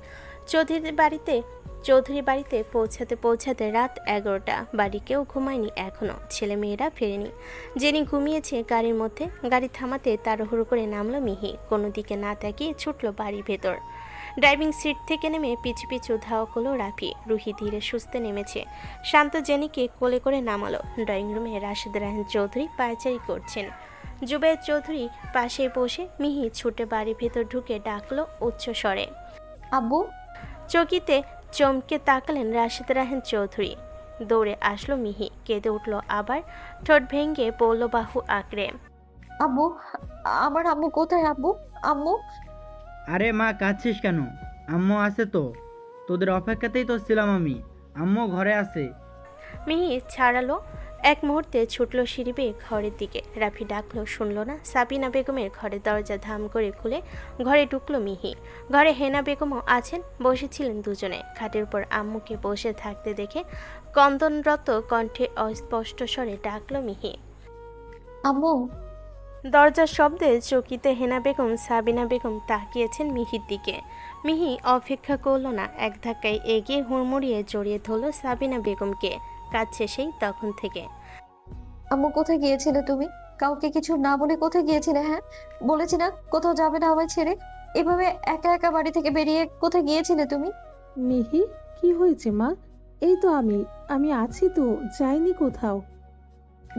চৌধুরী বাড়িতে পৌঁছাতে রাত 11টা। বাড়ি কেউ ঘুমায়নি এখনো, ছেলে মেয়েরা ফেরেনি। জেনি ঘুমিয়েছে গাড়ির মধ্যে। গাড়ি থামাতে তাড়াহুড়ো করে নামলো মিহি। কোনো দিকে না তাকিয়ে ছুটল বাড়ির ভেতর। ড্রাইভিং সিট থেকে নেমে পিছু পিছু ধাওয়া করলো রাফি। রুহি ধীরে সুস্থে নেমেছে। শান্ত জেনিকে কোলে করে নামালো। ড্রয়িং রুমে রাশেদ রাহেন চৌধুরী পায়চারি করছেন। জুবের চৌধুরী পাশে বসে। মিহি ছুটে বাড়ির ভেতর ঢুকে ডাকলো উচ্চ স্বরে, আব্বু। চকিতে চমকে তাকালেন রাশেদ রাহেন চৌধুরী। দৌড়ে আসলো মিহি। কেঁদে উঠল আবার, ঠোঁট ভেঙে পড়ল বাহু আঁকড়ে। আব্বু, আমার আম্মু কোথায় আব্বু? আম্মু। আরে মা, কাঁদছিস কেন? আম্মু আছে তো, তোদের অপেক্ষাতেই তো ছিলাম আমি। আম্মু ঘরে আছে। মিহি ছাড়ালো। এক মুহূর্তে ছুটল সিঁড়ি বেয়ে ঘরের দিকে। রাফি ডাকলো, শুনল না। সাবিনা বেগমের ঘরের দরজা ধাম করে খুলে ঘরে ঢুকলো মিহি। ঘরে হেনা বেগমও আছেন, বসেছিলেন দুজনে। খাটের উপর আম্মুকে বসে থাকতে দেখে কন্দনরত কণ্ঠে অস্পষ্ট স্বরে ডাকলো মিহি, আম্মু। দরজার শব্দে চকিতে হেনা বেগম, সাবিনা বেগম তাকিয়েছেন মিহির দিকে। মিহি অপেক্ষা করল না, এক ধাক্কায় এগিয়ে হুড়মুড়িয়ে জড়িয়ে ধরল সাবিনা বেগমকে। কাঁদছে সেই তখন থেকে। আম্মু কোথায় গিয়েছিলে তুমি? কাউকে কিছু না বলে কোথায় গিয়েছিলে? হ্যাঁ, বলেছি না কোথাও যাবে না আমায় ছেড়ে। এভাবে একা একা বাড়ি থেকে বেরিয়ে কোথায় গিয়েছিলে তুমি? মিহি, কি হয়েছে মা? এই তো আমি আছি তো, যাইনি কোথাও।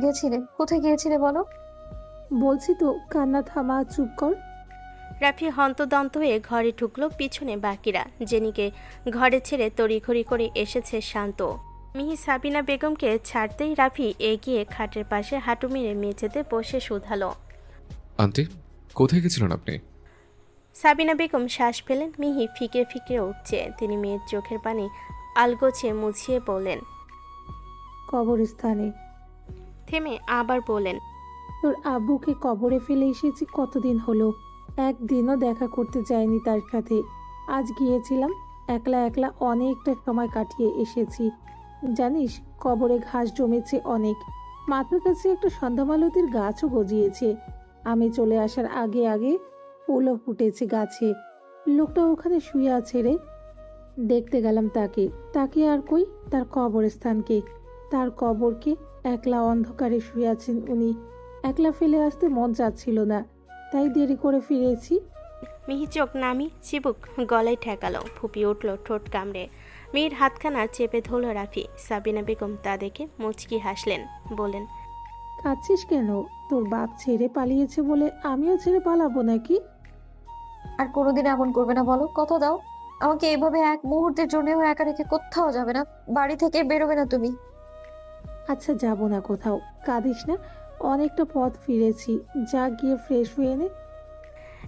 গেছিলে? কোথায় গিয়েছিলে বলো? বলছি তো, কান্না থামা, চুপ কর। রাফি হন্তদন্ত হয়ে ঘরে ঢুকলো, পিছনে বাকিরা। জেনিকে ঘরে ছেড়ে তড়িঘড়ি করে এসেছে শান্ত। মিহি সাবিনা বেগমকে ছাড়তেই রাফি এগিয়ে খাটের পাশে হাঁটু মেরে মেঝেতে বসে শুধালো। আন্টি, কোথায় গেছিলেন আপনি? সাবিনা বেগম শ্বাস ফেলেন। মিহি ফিকে ফিকে উঠছে। তিনি মেয়ের চোখের পানি আলগোছে মুছিয়ে বললেন। কবরস্থানে। থেমে আবার বললেন। তোর আব্বুকে কবরে ফেলে এসেছি কতদিন হলো, একদিনও দেখা করতে যাইনি তার সাথে। আজ গিয়েছিলাম, একলা একলা অনেকটা সময় কাটিয়ে এসেছি। জানিস, কবরে ঘাস জমেছে অনেক, মাথার কাছে একটা সন্ধ্যামালতির গাছও গজিয়েছে। আমি চলে আসার আগে আগে ফুলও ফুটেছে গাছে। লোকটা ওখানে শুয়ে আছে রে। দেখতে গেলাম তাকে, তাকে আর কই, তার কবরস্থানকে, তার কবরকে। একলা অন্ধকারে শুয়ে আছেন উনি। একলা ফেলে আসতে মন চাচ্ছিল না, তাই দেরি করে ফিরেছি। মিহি চোখ নামি চিবুক গলায় ঠেকালো, ফুপিয়ে উঠল ঠোঁট কামড়ে। মেয়ের হাতখানা চেপে ধরল রাফি। সাবিনা বেগম তা দেখে মুচকি হাসলেন, বলেন। কাঁদছিস কেন? তোর বাপ ছেড়ে পালিয়েছে বলে আমিও ছেড়ে পালাবো নাকি? আর কোনোদিন এমন করবে না বলো, কথা দাও। আমাকে এভাবে এক মুহূর্তের জন্যও একা রেখে কোথাও যাবে না, বাড়ি থেকে বেরোবে না তুমি। আচ্ছা, যাব না কোথাও, কাঁদিস না। অনেকটা পথ ফিরেছি, যা গিয়ে ফ্রেশ হয়ে নে।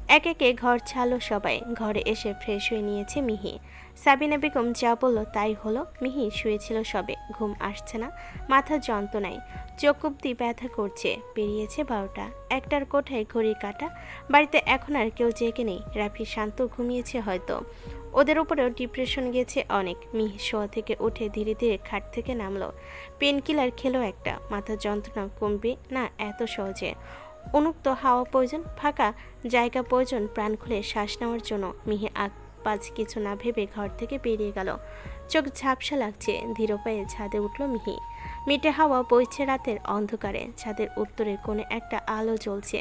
এক একে ঘর ছাড়লো সবাই। ঘরে এসে ফ্রেশ হয়ে নিয়েছে মিহি। সাবিনা বেগম যা বলল তাই হলো। মিহি শুয়েছিল সবে, ঘুম আসছে না, মাথা যন্ত্রণায়, চোখ অব্দি ব্যথা করছে। পেরিয়েছে 12টা। একটার কোঠায় ঘড়ি কাটা। বাড়িতে এখন আর কেউ জেগে নেই। রাফি শান্ত ঘুমিয়েছে হয়তো। ওদের উপরেও ডিপ্রেশন গেছে অনেক। মিহি শোয়া থেকে উঠে ধীরে ধীরে খাট থেকে নামলো। পেন কিলার খেলো একটা। মাথা যন্ত্রণা কমবে না এত সহজে। উন্মুক্ত হাওয়া প্রয়োজন, ফাঁকা জায়গা প্রয়োজন প্রাণ খুলে শ্বাস নেওয়ার জন্য। মিহি আগ পাঁচ কিছু না ভেবে ঘর থেকে বেরিয়ে গেল। চোখ ঝাপসা লাগছে। ধীর পায়ে ছাদে উঠল মিহি। মিঠে হাওয়া বইছে রাতের অন্ধকারে। ছাদের উত্তরে কোণে একটা আলো জ্বলছে।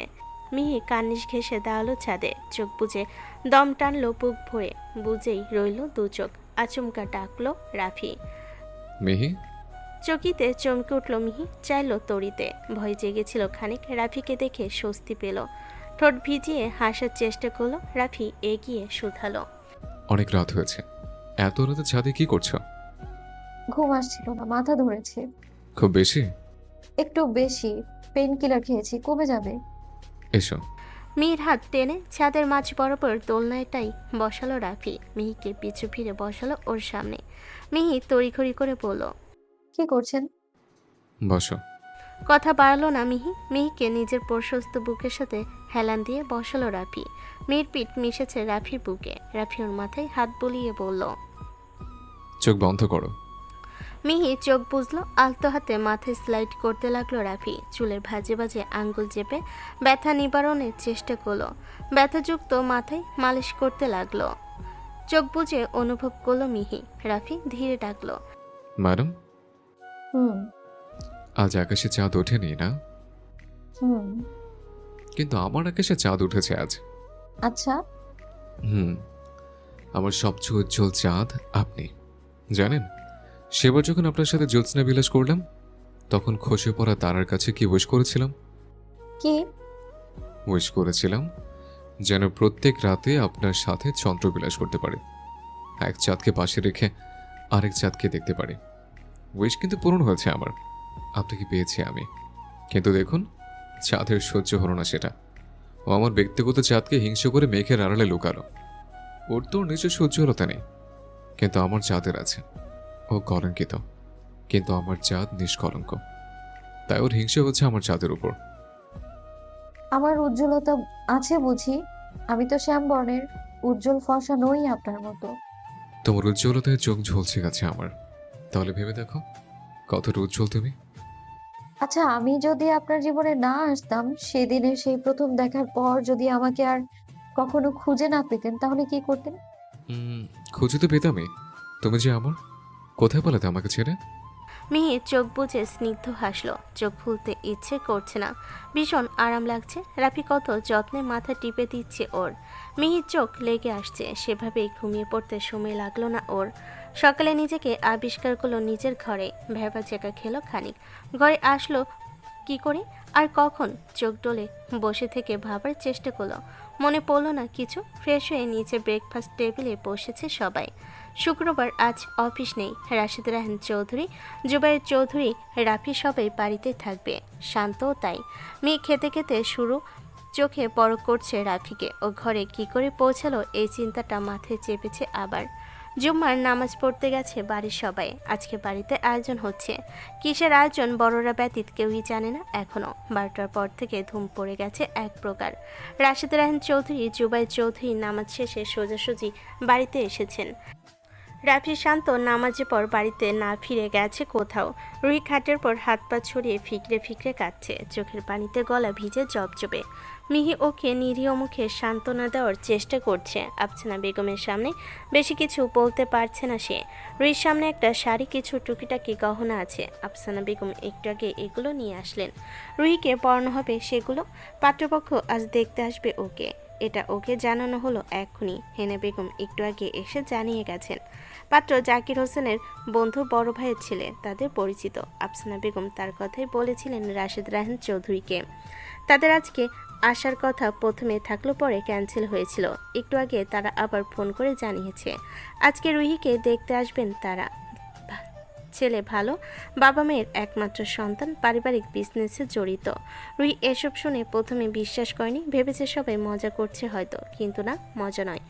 মিহি কার্নিশ ঘেঁষে দাঁড়ালো ছাদে। চোখ বুজে দম টানলো বুক ভরে। বুঝেই রইল দু চোখ। আচমকা ডাকলো রাফি। মিহি। চকিতে চমকে উঠল মিহি, চাইল তড়িতে। ভয় জেগেছিল খানিক। রাফিকে দেখে স্বস্তি পেল। ঠোঁট ভিজিয়ে হাসার চেষ্টা করলো। রাফি এগিয়ে শুধালো। অনেক রাত হয়েছে, এত রাতে ছাদে কি করছো? ঘুম আসছিল না, মাথা ধরেছে। খুব বেশি? একটু বেশি। পেন কিলার খেয়েছি, কমে যাবে। এসো। মিহির হাত টেনে ছাদের মাঝ বরাবর দোলনাটাই বসালো রাফি। মিহিকে পিছু ফিরে বসালো ওর সামনে। মিহি তড়িঘড়ি করে বলল। কি করছেন? বসো। কথা বাড়ালো না মিহি। মিহিকে নিজের প্রশস্ত বুকের সাথে হেলান দিয়ে বসালো রাফি। মেয়ের পিঠ মিশেছে রাফির বুকে। রাফি ওর মাথায় হাত বুলিয়ে বলল। চোখ বন্ধ করো। মিহি চোখ বুঝলো। আলতো হাতে মাথায় স্লাইড করতে লাগলো রাফি। চুলের ভাজে ভাজে আঙ্গুল চেপে ব্যথা নিবারণের চেষ্টা করলো। ব্যথাযুক্ত মাথায় মালিশ করতে লাগলো। চোখ বুজে অনুভব করলো মিহি। রাফি ধীরে ডাকলো। ম্যাডাম। হুম। আজ আকাশে চাঁদ ওঠেনি না? হুম। কিন্তু আমার আকাশে চাঁদ উঠেছে আজ। আচ্ছা। আমার সবচেয়ে উজ্জ্বল চাঁদ আপনি। জানেন, সেবার যখন আপনার সাথে জ্যোৎস্না বিলাস করলাম, তখন খসে পড়া তারার কাছে কি উইশ করেছিলাম? কি উইশ করেছিলাম? যেন প্রত্যেক রাতে আপনার সাথে চন্দ্রবিলাস করতে পারে, এক চাঁদকে পাশে রেখে আরেক চাঁদকে দেখতে পারে। উইশ কিন্তু পূরণ হয়েছে আমার, আপনাকে পেয়েছি আমি। কিন্তু দেখুন, চাঁদের সহ্য হলো না সেটা। ও আমার ব্যক্তিগত চাঁদকে হিংসা করে মেঘের আড়ালে লুকালো। ওর তো নিজস্ব উজ্জ্বলতা নেই, কিন্তু আমার চাঁদের আছে। ও কলঙ্কিত, কিন্তু আমার চাঁদ নিষ্কলঙ্ক। তাই ওর হিংসা হচ্ছে আমার চাঁদের উপর। আমার উজ্জ্বলতা আছে বুঝি? আমি তো শ্যাম বর্ণের, উজ্জ্বল ফর্সা নই আপনার মতো। তোমার উজ্জ্বলতায় চোখ ঝলসে গেছে আমার। তাহলে ভেবে দেখো কতটা উজ্জ্বল তুমি। আচ্ছা, আমি যদি আপনার জীবনে না আসতাম, সেদিনে সেই প্রথম দেখার পর যদি আমাকে আর কখনো খুঁজে না পেতেন, তাহলে কি করতেন? খুঁজে তো পেতামই। তুমি যে আমার, কোথায় পালাতে আমাকে ছেড়ে? মিহি চোখ বুজে স্নিগ্ধ হাসলো। চোখ খুলতে ইচ্ছে করছে না, ভীষণ আরাম লাগছে। রাফি কত যত্নে মাথা টিপে দিচ্ছে ওর। মিহির চোখ লেগে আসছে। সেভাবেই ঘুমিয়ে পড়তে সময় লাগলো না ওর। সকালে নিজেকে আবিষ্কার করলো নিজের ঘরে। ভেবা চেকা খেলো খানিক। ঘরে আসলো কি করে আর কখন? চোখ ডলে বসে থেকে ভাবার চেষ্টা করলো, মনে পড়লো না কিছু। ফ্রেশ হয়ে নিচে ব্রেকফাস্ট টেবিলে বসেছে সবাই। শুক্রবার, আজ অফিস নেই। রাশিদ রাহান চৌধুরী, জুবাইর চৌধুরী, রাফি সবাই বাড়িতে থাকবে, শান্তও তাই। মেয়ে খেতে খেতে শুরু চোখে পরক করছে রাফিকে। ও ঘরে কি করে পৌঁছালো এই চিন্তাটা মাথায় চেপেছে আবার। জুম্মার নামাজ পড়তে গেছে বাড়ির সবাই। আজকে বাড়িতে আয়োজন হচ্ছে। কিসের আয়োজন বড়রা ব্যতীত কেউই জানে না এখনো। 12টার পর থেকে ধুম পড়ে গেছে এক প্রকার। রাশিদ রাহান চৌধুরী, জুবাইর চৌধুরী নামাজ শেষে সোজাসুজি বাড়িতে এসেছেন। রাফি শান্ত নামাজের পর বাড়িতে না ফিরে গেছে কোথাও। রুহি খাটের পর হাত পা ছড়িয়ে ফিকরে ফিকরে কাঁদছে, চোখের পানিতে গলা ভিজে জবজবে। মিহি ওকে নিরীহ মুখে সান্ত্বনা দেওয়ার চেষ্টা করছে। আফসানা বেগমের সামনে বেশি কিছু বলতে পারছে না সে। রুহির সামনে একটা শাড়ি, কিছু টুকিটাকি গহনা আছে। আফসানা বেগম একটু আগে এগুলো নিয়ে আসলেন। রুহিকে পরানো হবে সেগুলো। পাত্রপক্ষ আজ দেখতে আসবে ওকে, এটা ওকে জানানো হলো এক্ষুনি। হেনা বেগম একটু আগে এসে জানিয়ে গেছেন। পাত্র জাকির হোসেনের বন্ধু, বড় ভাইয়ের ছেলে, তাদের পরিচিত। আফসানা বেগম তার কথাই বলেছিলেন রাশিদ রাহান চৌধুরীকে। তাদের আজকে আসার কথা প্রথমে থাকলো, পরে ক্যান্সেল হয়েছিল। একটু আগে তারা আবার ফোন করে জানিয়েছে আজকে রুহিকে দেখতে আসবেন তারা। ছেলে ভালো, বাবা মেয়ের একমাত্র সন্তান, পারিবারিক বিজনেসে জড়িত। রুহি এসব শুনে প্রথমে বিশ্বাস করেনি, ভেবেছে সবাই মজা করছে হয়তো, কিন্তু না, মজা নয়।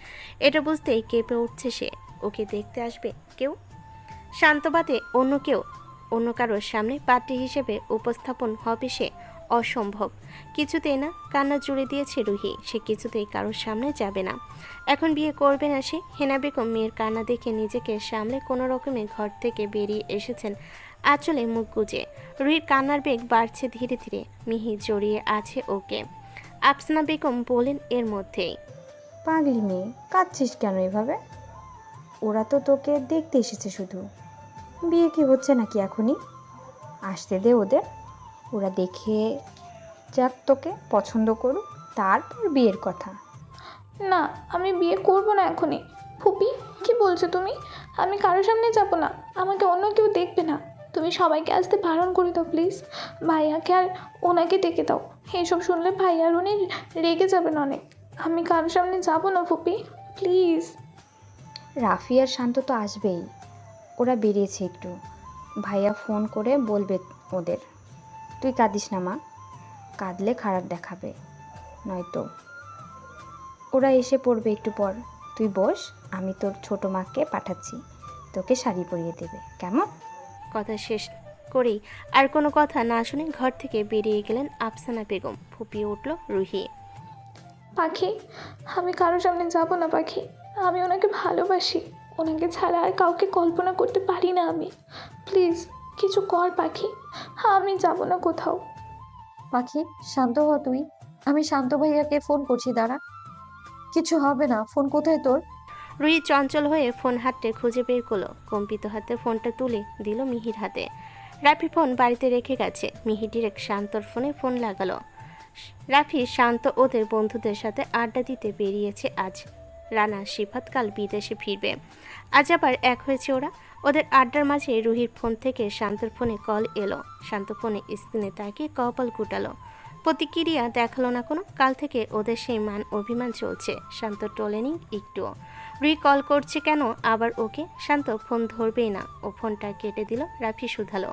এটা বুঝতেই কেঁপে উঠছে সে। ওকে দেখতে আসবে কেউ, শান্তবাদে অন্য কেউ, অন্য কারোর সামনে পার্টি হিসেবে উপস্থাপন হবে সে। অসম্ভব। কিছুতেই না। কান্না জুড়ে দিয়েছে রুহি, সে কিছুতেই কারোর সামনে যাবে না। এখন বিয়ে করবে না সে। হেনা বেগম মেয়ের কান্না দেখে নিজেকে সামলে কোনো রকমে ঘর থেকে বেরিয়ে এসেছেন আঁচলে মুখ গুজে। রুহির কান্নার বেগ বাড়ছে ধীরে ধীরে। মিহি জড়িয়ে আছে ওকে। আফসানা বেগম বলেন এর মধ্যেই, পাগলি মেয়ে, কাঁদছিস কেন এভাবে? ওরা তো তোকে দেখতে এসেছে শুধু। বিয়ে কি হচ্ছে নাকি এখনই? আসতে দে ওদের, ওরা দেখে যাক, তোকে পছন্দ করুক, তারপর বিয়ের কথা। না, আমি বিয়ে করব না এখনই। ফুপি, কি বলছো তুমি? আমি কারোর সামনে যাব না, আমাকে অন্য কেউ দেখবে না। তুমি সবাইকে আসতে বারণ করে দাও প্লিজ। ভাইয়াকে আর ওনাকে ডেকে দাও। এইসব শুনলে ভাইয়া আর উনি রেগে যাবেন অনেক। আমি কারোর সামনে যাব না ফুপি, প্লিজ। রাফি আর শান্ত তো আসবেই, ওরা বেরিয়েছে একটু। ভাইয়া ফোন করে বলবে ওদের। তুই কাঁদিস না মা, কাঁদলে খারাপ দেখাবে নয়তো। ওরা এসে পড়বে একটু পর। তুই বস, আমি তোর ছোট মাকে পাঠাচ্ছি, তোকে শাড়ি পরিয়ে দেবে, কেমন? কথা শেষ করেই আর কোনো কথা না শুনে ঘর থেকে বেরিয়ে গেলেন আফসানা বেগম। ফুপিয়ে উঠল রুহি। পাখি, আমি কারোর সামনে যাব না পাখি। আমি ওনাকে ভালোবাসি, ওনাকে ছাড়া আর কাউকে কল্পনা করতে পারি না আমি। প্লিজ কিছু কর পাখি, আমি যাব না কোথাও। পাখি, শান্ত হ তুই। আমি শান্ত ভাইয়াকে ফোন করছি, দাঁড়া। কিছু হবে না। ফোন কোথায় তোর? রুহি চঞ্চল হয়ে ফোন হাতে খুঁজে বের করলো। কম্পিত হাতে ফোনটা তুলে দিল মিহির হাতে। রাফি ফোন বাড়িতে রেখে গেছে। মিহি ডিরেক্ট শান্তর ফোনে ফোন লাগালো। রাফি শান্ত ওদের বন্ধুদের সাথে আড্ডা দিতে বেরিয়েছে আজ। রানা সিফাত কাল বিদেশে ফিরবে। আজ আবার এক হয়েছে ওরা। ওদের আড্ডার মাঝে রুহির ফোন থেকে শান্তর ফোনে কল এলো। শান্ত ফোনে স্ক্রিনে তাকিয়ে কপাল কুটালো। প্রতিক্রিয়া দেখালো না কোনো। কাল থেকে ওদের সেই মান অভিমান চলছে। শান্ত টোলেনি একটুও। রুহি কল করছে কেন আবার ওকে? শান্ত ফোন ধরবেই না, ও ফোনটা কেটে দিল। রাফি শুধালো,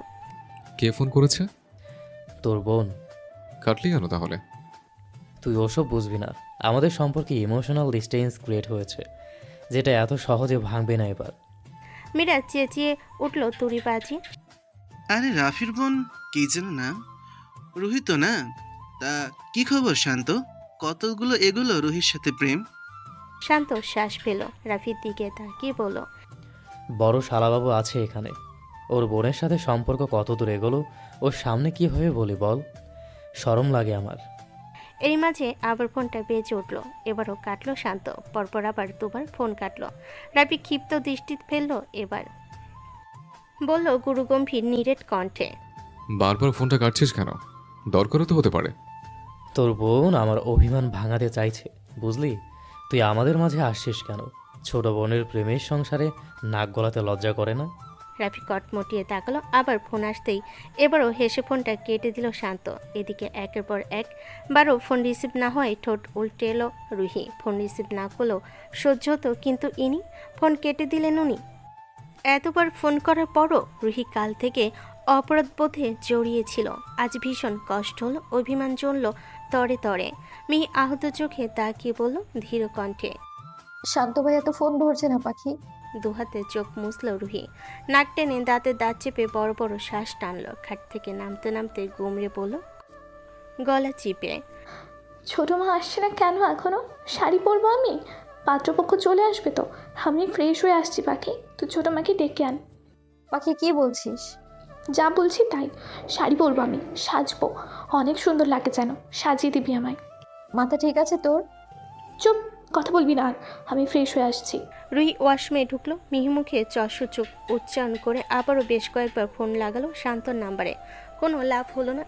কে ফোন করেছে? তোর বোন। কাটলি কেন তাহলে? তুই ওসব বুঝবি না। আমাদের সম্পর্কে ইমোশনাল ডিস্টেন্স ক্রিয়েট হয়েছে, যেটা এত সহজে ভাঙবে না এবার। মীরা চেঁচিয়ে উঠল তুড়ি বাজি। আরে রাফির বোন কি যেন নাম? রুহি তো না? তা কি খবর শান্ত? কতগুলো এগুলো রুহির সাথে প্রেম? শান্ত শ্বাস পেল। রাফির দিকে তাকিয়ে বলল, বড় শালাবাবু আছে এখানে, ওর বোনের সাথে সম্পর্ক কত দূর এগোলো ওর সামনে কীভাবে বলি বল? শরম লাগে আমার। এরই মাঝে আবার ফোনটা বেজে উঠল। এবারও কাটলো শান্ত। পরপর আবার দুবার ফোন কাটলো। রাফি ক্ষিপ্ত দৃষ্টি ফেললো এবার। বলল গুরুগম্ভীর নিরেট কণ্ঠে, বারবার ফোনটা কাটছিস কেন? দরকারও তো হতে পারে। তোর বোন আমার অভিমান ভাঙাতে চাইছে, বুঝলি? তুই আমাদের মাঝে আসছিস কেন? ছোট বোনের প্রেমের সংসারে নাক গলাতে লজ্জা করে না? রাফি কটমটিয়ে তাকালো, আবার ফোন আসতেই এবারও হেসে ফোনটা কেটে দিল শান্ত। এদিকে একের পর একবারও ফোন রিসিভ না হয় ঠোঁট উল্টে এলো রুহি। ফোন রিসিভ না করলেও সহ্য হতো, কিন্তু ইনি ফোন কেটে দিলেন উনি। এতবার ফোন করার পরও রুহি কাল থেকে অপরাধবোধে জড়িয়েছিল। আজ ভীষণ কষ্ট হলো, অভিমান জ্বলল তরে তরে। মিহি আহত চোখে তাকিয়ে বলল ধীর কণ্ঠে। শান্ত ভাইয়া তো ফোন ধরছে না পাখি। দুহাতে চোখ মুছল রুহি। নাক টেনে দাঁতে দাঁত চেপে বড় বড় শ্বাস টানলো। খাট থেকে নামতে নামতে গুমড়ে বলল গলা চিপে। ছোট মা আসছে না কেন এখনো? শাড়ি পরবো আমি? পাত্রপক্ষ চলে আসবে তো। আমি ফ্রেশ হয়ে আসছি পাখি, তুই ছোট মাকে ডেকে আন। পাখি কি বলছিস? যা বলছি তাই। শাড়ি পরবো আমি, সাজবো, অনেক সুন্দর লাগে যেন, সাজিয়ে দিবি আমায়। মাথা ঠিক আছে তোর? চুপ, কথা বলবি না আর, আমি ফ্রেশ হয়ে আসছি। রুহি ওয়াশরুমে ঢুকলো। মিহি মুখে চশু চোখ উচ্চারণ করে আবারও বেশ কয়েকবার ফোন লাগালো শান্তর নাম্বারে। কোনো লাভ হলো না।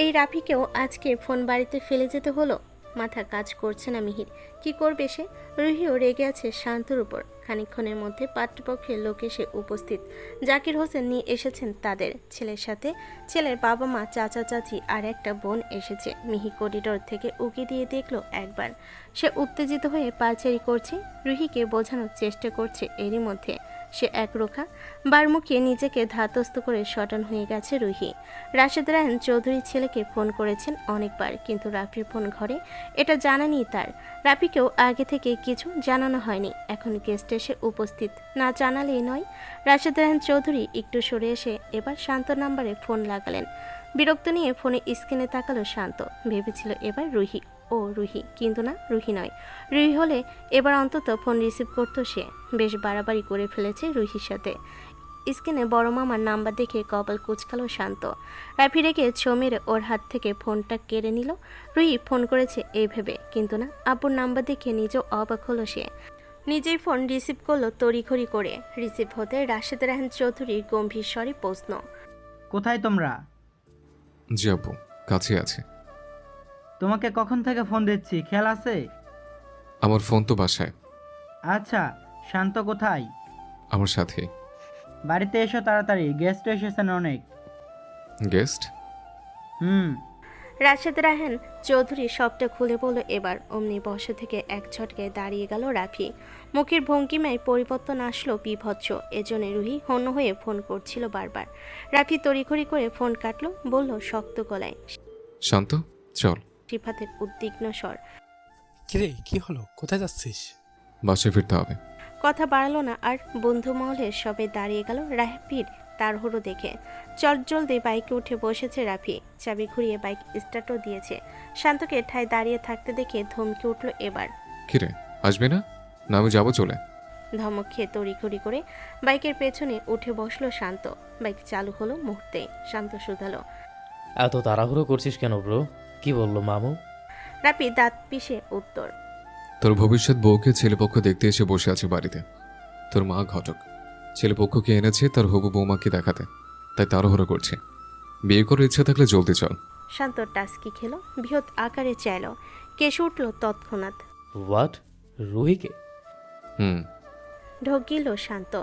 এই রাফিকেও আজকে ফোন বাড়িতে ফেলে যেতে হলো। মাথা কাজ করছে না মিহির, কি করবে সে? রুহিও রেগে আছে শান্তর উপর। খানিকক্ষণের মধ্যে পাত্রপক্ষের লোক এসে উপস্থিত। জাকির হোসেন নিয়ে এসেছেন তাদের ছেলের সাথে। ছেলের বাবা মা, চাচা চাচি আর একটা বোন এসেছে। মিহি করিডোর থেকে উকি দিয়ে দেখলো একবার। সে উত্তেজিত হয়ে পায়চারি করছে, রুহিকে বোঝানোর চেষ্টা করছে। এরই মধ্যে সে একরোখা বারমুখে নিজেকে ধাতস্থ করে শটান হয়ে গেছে রুহি। রাশেদ রায়হান চৌধুরী ছেলেকে ফোন করেছেন অনেকবার, কিন্তু রাফির ফোন ঘরে এটা জানা নেই তার। রাফিকেও আগে থেকে কিছু জানানো হয়নি। এখন গেস্ট এসে উপস্থিত, না জানালেই নয়। রাশেদ রায়হান চৌধুরী একটু সরে এসে এবার শান্ত নাম্বারে ফোন লাগালেন। বিরক্ত নিয়ে ফোনে স্ক্রিনে তাকালো শান্ত। ভেবেছিল এবার রুহি, ও রুহি, কিন্তু না, রুহি নয়। রুহি হলে এবার অন্তত ফোন রিসিভ করতো সে। বেশ বাড়াবাড়ি করে ফেলেছে রুহির সাথে। স্ক্রিনে বড় মামার নাম্বার দেখে কপাল কুচকালো শান্ত। রাফি রেখে ছো মেরে ওর হাত থেকে ফোনটা কেড়ে নিল। রুহি ফোন করেছে এই ভেবে, কিন্তু না, আব্বুর নাম্বার দেখে নিজেও অবাক হলো সে। নিজেই ফোন রিসিভ করলো তড়িঘড়ি করে। রিসিভ হতে রাশেদ রায়হান চৌধুরীর গম্ভীর স্বরে প্রশ্ন। কোথায় তোমরা? জি আব্বু, কাছে আছে। তোমাকে কখন থেকে ফোন দিচ্ছি, খেয়াল আছে? আমার ফোন তো বাসায়। আচ্ছা, শান্ত কোথায়? আমার সাথে। বাড়িতে এসো তাড়াতাড়ি, গেস্ট এসেছেন অনেক। গেস্ট? রাশেদ রায়হান চৌধুরী সবটা খুলে বলল এবার। অমনি বসা থেকে এক ঝটকে দাঁড়িয়ে গেল রাফি। মুখের ভঙ্গিমায় পরিবর্তন আসলো বিভৎস। এজন্য রুহি হন্য হয়ে ফোন করছিল বারবার। রাফি তড়িঘড়ি করে ফোন কাটলো, বলল শক্ত গলায়। শান্ত, চল। রিফাতের উদ্বিগ্ন স্বর। কিরে, কি হলো? কোথায় যাচ্ছিস? বাসায় ফিরতে হবে। কথা বাড়ালো না আর। বন্ধু মহলে সবে দাঁড়িয়ে গেল রাফির তাড়াহুড়ো দেখে। চটজলদি বাইকে উঠে বসেছে রাফি। চাবি ঘুরিয়ে বাইক স্টার্টও দিয়েছে। শান্তকে ঠায় দাঁড়িয়ে থাকতে দেখে ধমকে উঠল এবার। কিরে, আসবি না? না আমি যাবো চলে। ধমক খেয়ে তড়িঘড়ি করে বাইকের পেছনে উঠে বসলো শান্ত। বাইক চালু হলো মুহূর্তে। শান্ত শুধালো, এত তাড়াহুড়ো করছিস কেন ব্রো? কি বললো মামু? রাফি দাঁত পিষে উত্তর। তোর ভবিষ্যৎ বউকে ছেলেপক্ষ দেখতে এসে বসে আছে বাড়িতে। তোর মা ঘটক ছেলেপক্ষকে এনেছে তার হবু বৌমাকে দেখাতে, তাই তাড়াহুড়ো করছে। বিয়ে করার ইচ্ছা থাকলে জলদি চল। শান্ত টাস্কি খেলো, বৃহৎ আকারে চাইল। কেসে উঠল তৎক্ষণাৎ। হোয়াট? রুহিকে? ঢোক গিল শান্ত।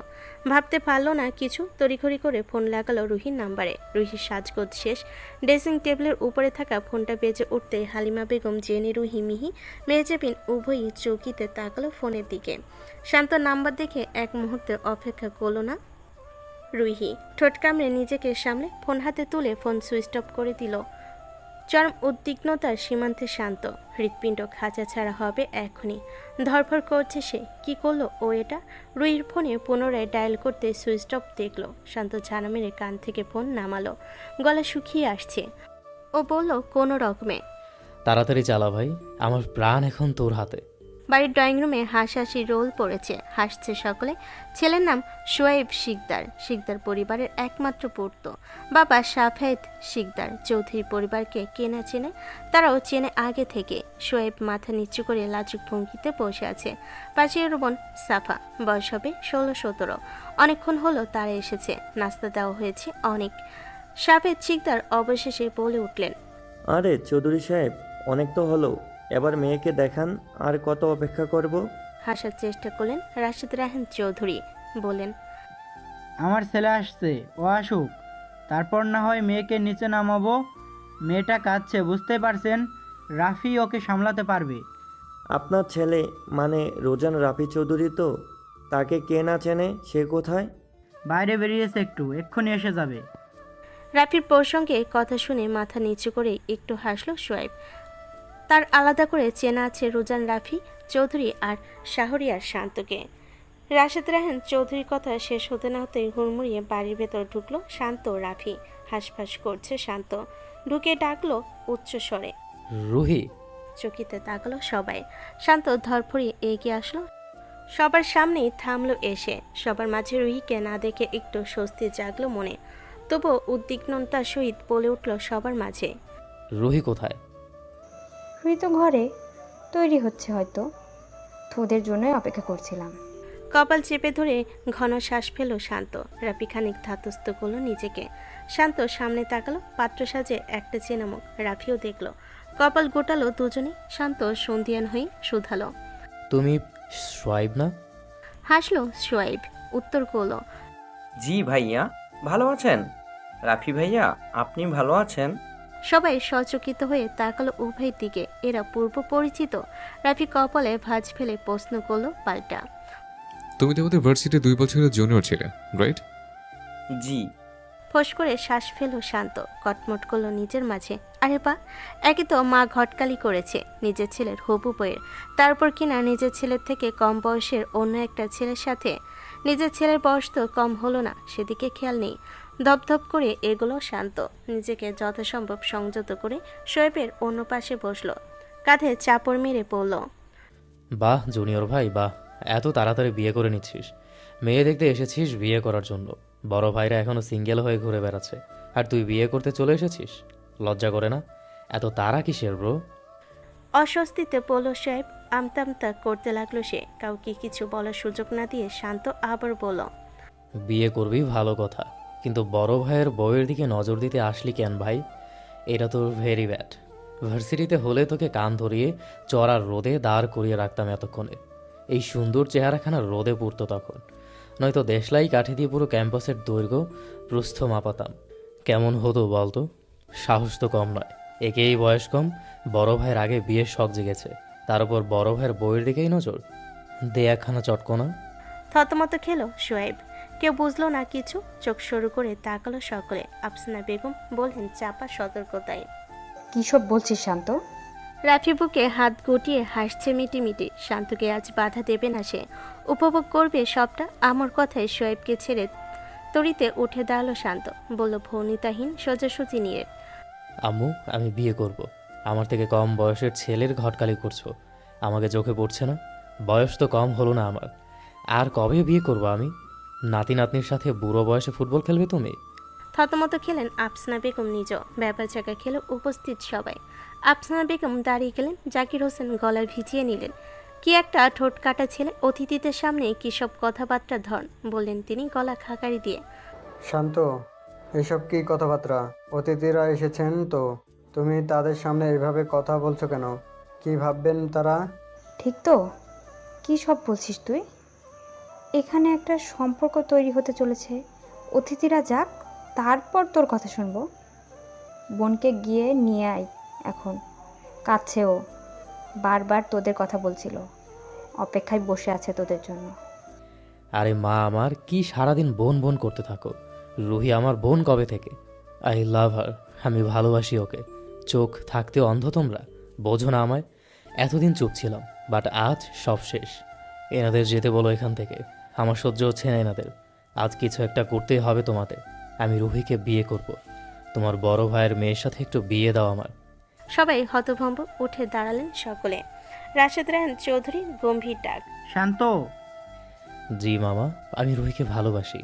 ভাবতে পারলো না কিছু। তড়িঘড়ি করে ফোন লাগালো রুহির নাম্বারে। রুহির সাজগোজ শেষ। ড্রেসিং টেবিলের উপরে থাকা ফোনটা বেজে উঠতে হালিমা বেগম, জেনে, রুহি, মিহি, মেহজাবিন উভয়ই চৌকিতে তাকালো ফোনের দিকে। শান্ত নাম্বার দেখে এক মুহূর্তে অপেক্ষা করলো না রুহি। ঠোঁট কামড়ে নিজেকে সামলে ফোন হাতে তুলে ফোন সুইচ অফ করে দিল। চরম উদ্বিগ্নতার সীমান্তে শান্ত। হৃৎপিণ্ড খাঁচা ছাড়া হবে এখনই। ধরফর করছে সে। কি করলো ও এটা? রুহির ফোনে পুনরায় ডায়াল করতে সুইচ অফ দেখলো। শান্ত ঝাড়া মেরে কান থেকে ফোন নামালো। গলা শুকিয়ে আসছে। ও বলল কোনো রকমে, তাড়াতাড়ি চালা ভাই, আমার প্রাণ এখন তোর হাতে। বাড়ির ড্রয়িং রুমে হাসাহাসি রোল পড়েছে। হাসছে সকলে। ছেলের নাম শোয়েব শিকদার। শিকদার পরিবারের একমাত্র পুত্র। বাবা সাফেদ শিকদার। চৌধুরী পরিবারকে কে না চেনে? তারাও চেনে আগে থেকে। শোয়েব মাথা নিচু করে লাজুক ভঙ্গিতে বসে আছে। পাশে বোন সাফা। বয়স হবে 16-17। অনেকক্ষণ হলো তারা এসেছে। নাস্তা দেওয়া হয়েছে অনেক। সাফেদ শিকদার অবশেষে বলে উঠলেন, আরে চৌধুরী সাহেব, অনেক তো হলো, এবার মেয়েকে দেখান। আর কত অপেক্ষা করব? হাসার চেষ্টা করলেন রাশেদ রায়হান চৌধুরী। বলেন, আমার ছেলে আসছে, ও আসুক, তারপর না হয় মেয়েকে নিচে নামাবো। মেয়েটা কাঁদছে, বুঝতে পারছেন? রাফি ওকে সামলাতে পারবে। আপনার ছেলে মানে রোজান রাফি চৌধুরী তো? তাকে কে না চেনে? সে কোথায়? বাইরে বেরিয়েছে একটু, এক্ষুনি এসে যাবে। রাফির প্রসঙ্গে কথা শুনে মাথা নিচু করে একটু হাসল সোয়েব। তার আলাদা করে চেনা আছে রোজান রাফি চৌধুরী আর শাহরিয়ার শান্তকে। রাশেদ রাহান চৌধুরীর কথা শেষ হতে না হতেই হুড়মুড়িয়ে বাড়ির ভেতর ঢুকলো শান্ত ও রাফি। হাঁসফাঁস করছে শান্ত, ঢুকে ডাকলো উচ্চ স্বরে। রুহি। চকিতে তাকালো সবাই। শান্ত ধরফড়িয়ে এগিয়ে আসলো, সবার সামনেই থামলো এসে। সবার মাঝে রুহিকে না দেখে একটু স্বস্তি জাগলো মনে, তবুও উদ্বিগ্নতার সহিত বলে উঠল সবার মাঝে, রুহি কোথায়? রুহি তো ঘরে, তৈরি হচ্ছে হয়তো। তোদের জন্যই অপেক্ষা করছিলাম। কপাল চেপে ধরে ঘন শ্বাস ফেলো শান্ত। রাফি খানিক ধাতস্থ করলো নিজেকে। শান্ত সামনে তাকালো, পাত্র সাজে একটা চেনামুখ রাফিও দেখলো। কপাল গোটালো দুজনে। শান্ত সন্ধিয়ান হয়ে শুধালো, তুমি সোয়াইব না? হাসলো সোয়াইব, উত্তর করলো, জি ভাইয়া, ভালো আছেন? রাফি ভাইয়া, আপনি ভালো আছেন? সবাই সচকিত হয়ে তাকালো উভয়ের দিকে। এরা পূর্ব পরিচিত। রাফি কপালে ভাঁজ ফেলে প্রশ্ন করলো পাল্টা, তুমি তো আমাদের ভার্সিটি 2 বছরের জুনিয়র ছিলে, রাইট? জি। ফোঁস করে শ্বাস ফেলো শান্ত, কটমট করলো নিজের মাঝে। আরে বা, একই তো মা ঘটকালি করেছে নিজের ছেলের হবু বইয়ের, তারপর কিনা নিজের ছেলের থেকে কম বয়সের অন্য একটা ছেলের সাথে। নিজের ছেলের বয়স তো কম হলো না, সেদিকে খেয়াল নেই। ধপধপ করে এগুলো শান্ত, নিজেকে যথাসম্ভব সংযত করে শোয়েবের অন্য পাশে বসলো, কাঁধে চাপড় মেরে পড়ল। বাহ জুনিয়র ভাই, বাহ, এত তাড়াতাড়ি বিয়ে করে নিচ্ছিস। মেয়ে দেখতে এসেছিস বিয়ে করার জন্য, বড় ভাইরা এখনো সিঙ্গেল হয়ে ঘুরে বেড়াচ্ছে, আর তুই বিয়ে করতে চলে এসেছিস? লজ্জা করে না? এত তাড়া কিসের ব্রো? অস্বস্তিতে পড়ল সাহেব, আমতামতা করতে লাগলো সে। কাউকে কিছু বলার সুযোগ না দিয়ে শান্ত আবার বলল, বিয়ে করবি ভালো কথা, কিন্তু বড় ভাইয়ের বউয়ের দিকে নজর দিতে আসলি কেন ভাই? এটা তো ভেরি ব্যাড। ভার্সিটিতে হলে তোকে কান ধরিয়ে চড়ার রোদে দাঁড় করিয়ে রাখতাম এতক্ষণে। এই সুন্দর চেহারাখানা রোদে পুড়তো তখন, নয়তো দেশলাই কাঠি দিয়ে পুরো ক্যাম্পাসের দৈর্ঘ্য প্রস্থ মাপাতাম। কেমন হতো বলতো? সাহস তো কম নয়, একেই বয়স কম, বড় ভাইয়ের আগে বিয়ের শখ জেগেছে, তার উপর বড় ভাইয়ের বউয়ের দিকেই নজর। দে একখানা চটকোনা। থতমত খেলো সোয়েব, কেউ বুঝলো না কিছু। চোখ সরু করে তাকালো সকলে। আফসানা বেগম বললেন চাপা সতর্কতায়, কী সব বলছিস শান্ত? রাফি বুকে হাত গুটিয়ে হাসছে মিটিমিটি। শান্তকে আজ বাধা দেবে না সে, উপভোগ করবে সবটা। আমার কথায় সোয়েবকে ছেড়ে তরিতে উঠে দাঁড়ালো শান্ত, বলল ভৌনিতাহীন সোজাসুজি নিয়ে, আম্মু, আমি বিয়ে করব। আমার থেকে কম বয়সের ছেলের ঘটকালি করছো, আমাকে চোখে পড়ছে না? বয়স তো কম হলো না আমার, আর কবে বিয়ে করব আমি? নাতি নাতনির সাথে বুড়ো বয়সে ফুটবল খেলবে তুমি? থতমত খেলেন আফসানা বেগম নিজ, ব্যাপার জায়গা খেলো উপস্থিত সবাই। আফসানা বেগম দাঁড়িয়ে গেলেন, জাকির হোসেন গলা ভিজিয়ে নিলেন। কি একটা ঠোঁট কাটা ছেলে, অতিথিদের সামনে কী সব কথাবার্তা ধর, বললেন তিনি গলা খাকারি দিয়ে। শান্ত, এসব কি কথাবার্তা? অতিথিরা এসেছেন তো, তুমি তাদের সামনে এভাবে কথা বলছো কেন? কি ভাববেন তারা? ঠিক তো? কী সব বলছিস তুই? এখানে একটা সম্পর্ক তৈরি হতে চলেছে, অতিথিরা যাক, তারপর তোর কথা শুনবো। বোনকে গিয়ে নিয়ে আয় এখন, কাঁদছে ও, বারবার তোদের কথা বলছিল, অপেক্ষায় বসে আছে তোদের জন্য। আরে মা আমার, কি সারাদিন বোন বোন করতে থাকো? রুহি আমার বোন কবে থেকে? আই লাভ হার, আমি ভালোবাসি ওকে। চোখ থাকতে অন্ধ তোমরা, বোঝো না আমায়? এতদিন চুপ ছিলাম, বাট আজ সব শেষ। এনাদের যেতে বলো এখান থেকে, আমার সহ্য হচ্ছে না এনাদের। আজ কিছু একটা করতেই হবে তোমাদের। আমি রুহিকে বিয়ে করব। তোমার বড় ভাইয়ের মেয়ের সাথে একটু বিয়ে দাও আমার। সবাই হতভম্ব, উঠে দাঁড়ালেন সকলে। রাশেদ রাহান চৌধুরী গম্ভীর ডাক, শান্ত। জি মামা, আমি রুহিকে ভালোবাসি,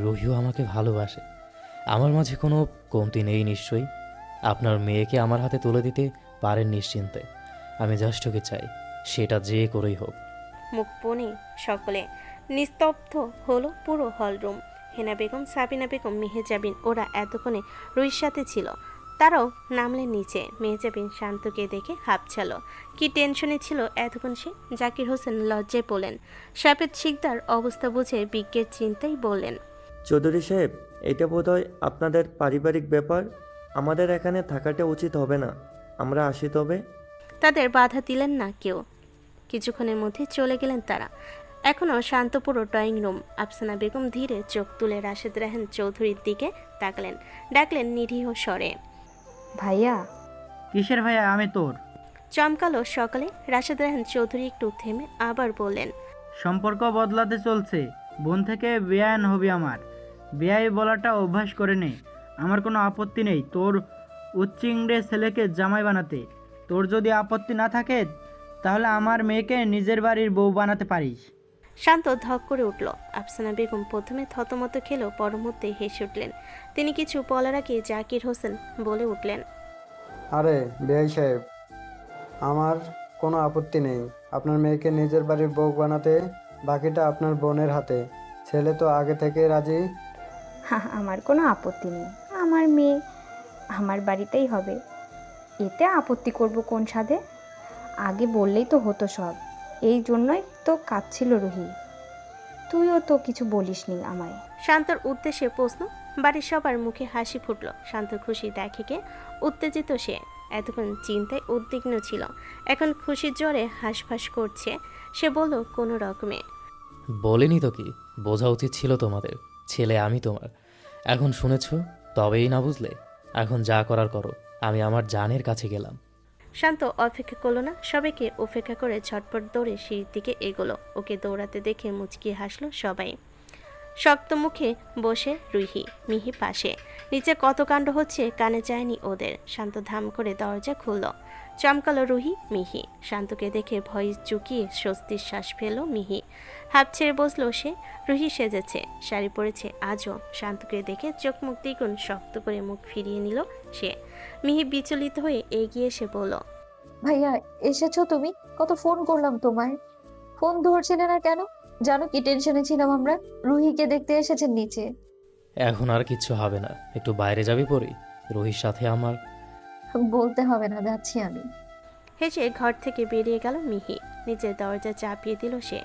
রুহিও আমাকে ভালোবাসে। আমার মাঝে কোনো কমতি নেই নিশ্চয়ই। আপনার মেয়েকে আমার হাতে তুলে দিতে পারেন নিশ্চিন্তে। আমি জাস্ট ওকে চাই, সেটা যে করেই হোক। মুখ বনে সকলে। নিস্তব্ধ হলো পুরো হলরুম। হেনা বেগম, সাবিনা বেগম, মেহেজাবিন ওরা এতক্ষণে রুহির সাথে ছিল, তারাও নামলেন নিচে। মেহেজাবিন শান্তকে দেখে হাঁপছালো। কি টেনশনে ছিল এতক্ষণ সে। জাকির হোসেন লজ্জায় পড়লেন। সাপেদ শিকদার অবস্থা বুঝে বিজ্ঞের চিন্তায় বললেন, চৌধুরী সাহেব, এটা বোধহয় আপনাদের পারিবারিক ব্যাপার। আমাদের এখানে থাকাটা উচিত হবে না। আমরা আসি তবে। তাদের বাধা দিলেন না কেউ। কিছুক্ষণের মধ্যে চলে গেলেন তারা। এখনও শান্তপুরো ড্রয়িং রুম। আফসানা বেগম ধীরে চোখ তুলে রাশেদ রায়হান চৌধুরীর দিকে তাকলেন, ডাকলেন নিরীহ স্বরে, ভাইয়া। কিসের ভাইয়া? আমি তোর। চমকালো সকালে। রাশেদ রায়হান চৌধুরী একটু থেমে আবার বললেন, সম্পর্ক বদলাতে চলছে। বোন থেকে বেআইন হবি আমার। বেআই বলাটা অভ্যাস করে নে। আমার কোনো আপত্তি নেই তোর উচ্চিংড়ে ছেলেকে জামাই বানাতে। তোর যদি আপত্তি না থাকে তাহলে আমার মেয়েকে নিজের বাড়ির বউ বানাতে পারিস। শান্ত ধক করে উঠল। আফসানা বেগম প্রথমে থতমত খেলেও পরমুহূর্তে হেসে উঠলেন। তিনি কিছু বলার আগে জাকির হোসেন বলে উঠলেন, আরে বেআই সাহেব, আমার কোনো আপত্তি নেই আপনার মেয়েকে নিজের বাড়ির বউ বানাতে। বাকিটা আপনার বোনের হাতে। ছেলে তো আগে থেকে রাজি। আমার কোনো আপত্তি নেই। আমার মেয়ে আমার বাড়িতেই হবে। এতে আপত্তি করব কোন সাধে? আগে বললেই তো হতো সব। এই জন্যই তো কাঁদছিল রুহি। তুইও তো কিছু বলিসনি আমায়। শান্তর উদ্দেশ্যে প্রশ্ন। বাড়ির সবার মুখে হাসি ফুটল। শান্ত খুশি দেখে উত্তেজিত সে। এতক্ষণ চিন্তায় উদ্বিগ্ন ছিল, এখন খুশির জ্বরে হাঁসফাঁস করছে। সে বলল কোনো রকমে, বলিনি তো কি? বোঝা উচিত ছিল তোমাদের। ছেলে আমি তোমার। এখন শুনেছ, তবেই না বুঝলে? এখন যা করার করো। আমি আমার জানের কাছে গেলাম। শান্ত অপেক্ষা করলো না, সবাইকে উপেক্ষা করে ঝটপট দৌড়ে সিঁড়ির দিকে এগোলো। ওকে দৌড়াতে দেখে মুচকি হাসলো সবাই। শক্ত মুখে বসে রুহি, মিহি পাশে। নিচে কত কাণ্ড হচ্ছে কানে যায়নি ওদের। শান্ত ধাম করে দরজা খুলল। চমকালো রুহি, মিহি। শান্তকে দেখে ভয় চুকিয়ে স্বস্তির শ্বাস ফেলল মিহি। হাত ছেড়ে বসলো সে। রুহি সেজেছে, শাড়ি পরেছে আজও। শান্তকে দেখে চোখ মুখ দ্বিগুণ শক্ত করে মুখ ফিরিয়ে নিল সে। মিহি বিচলিত হয়ে এগিয়ে এসে বলল, ভাইয়া এসেছো তুমি? কত ফোন করলাম তোমায়, ফোন ধরছিলে না কেন? জানো কি টেনশনে ছিলাম আমরা। রুহিকে দেখতে এসেছেন নিচে। এখন আর কিচ্ছু হবে না। একটু বাইরে যাবি পরি? রুহির সাথে আমার। বলতে হবে না, যাচ্ছি আমি। হেসে ঘর থেকে বেরিয়ে গেল মিহি। নিজের দরজা চাপিয়ে দিল সে।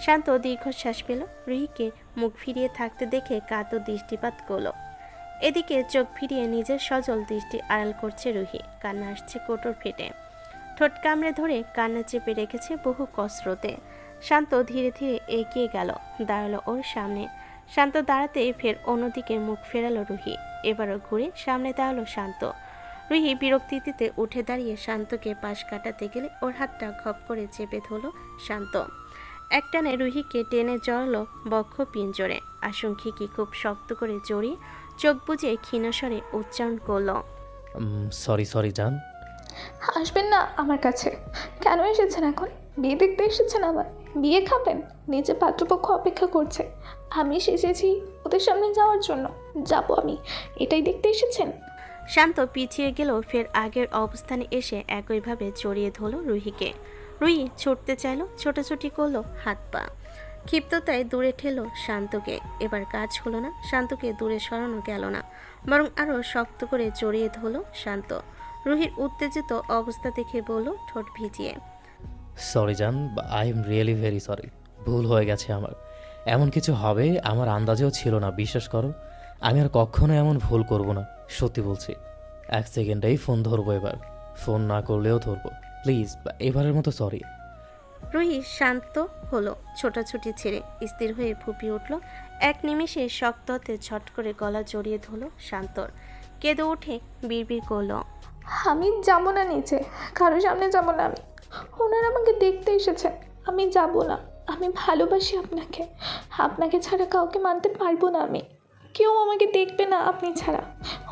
শান্ত দীর্ঘশ্বাস পেল। রুহিকে মুখ ফিরিয়ে থাকতে দেখে কাতর দৃষ্টিপাত করল। এদিকে চোখ ফিরিয়ে নিজের সজল দৃষ্টি আড়াল করছে রুহি। কান্না আসছে কোটর ফেটে। ঠোঁট কামড়ে ধরে কান্না চেপে রেখেছে বহু কসরতে। শান্ত ধীরে ধীরে এগিয়ে গেল, দাঁড়ালো ওর সামনে। শান্ত দাঁড়াতে ফের অন্যদিকে মুখ ফেরালো রুহি। এবারও ঘুরে সামনে দাঁড়ালো শান্ত। রুহি বিরক্তিতে উঠে দাঁড়িয়ে শান্তকে পাশ কাটাতে গেলে ওর হাতটা খপ করে চেপে ধরল শান্ত। একটানে রুহিকে টেনে জড়ালো বক্ষ পিঞ্জরে। আশঙ্কিকে খুব শক্ত করে জড়িয়ে চোখ বুজে ক্ষীণস্বরে উচ্চারণ করল, সরি জান। আসবেন না আমার কাছে। কেন এসেছেন এখন? বিয়ে দেখতে এসেছেন আবার? বিয়ে খাবেন? নিজে পাত্রপক্ষ অপেক্ষা করছে। আমি এসেছি ওদের সামনে যাওয়ার জন্য। যাবো আমি, এটাই দেখতে এসেছেন? শান্ত পিছিয়ে গেল, ফের আগের অবস্থানে এসে একইভাবে জড়িয়ে ধরল রুহিকে। রুহি ছুটতে চাইল, ছোটাছুটি করলো হাত পা। ক্ষিপ্ততায় দূরে ঠেললো শান্তকে। এবার কাজ হলো না। শান্তকে দূরে সরানো গেল না, বরং আরও শক্ত করে জড়িয়ে ধরল শান্ত। রুহির উত্তেজিত অবস্থা দেখে বলল ঠোঁট ভিজিয়ে, সরি জান, I am really very sorry. ভুল হয়ে গেছে আমার। এমন কিছু হবে আমার আন্দাজেও ছিল না, বিশ্বাস করো। আমি আর কখনো এমন ভুল করব না, সত্যি বলছি। এক সেকেন্ডেই ফোন ধরবো এবার। ফোন না করলেও ধরবো, প্লিজ এবারের মতো সরি। রুহি শান্ত হলো, ছোটাছুটি ছেড়ে স্থির হয়ে ফুঁপিয়ে উঠল। এক নিমেষে শক্ত হাতে ঝট করে গলা জড়িয়ে ধরল শান্তর। কেঁদে উঠে বিড়বিড় করল, আমি যাবো না নিচে, কারোর সামনে যাবো না আমি। ওনারা আমাকে দেখতে এসেছেন, আমি যাব না। আমি ভালোবাসি আপনাকে। আপনাকে ছাড়া কাউকে মানতে পারবো না আমি। কেউ আমাকে দেখবে না আপনি ছাড়া।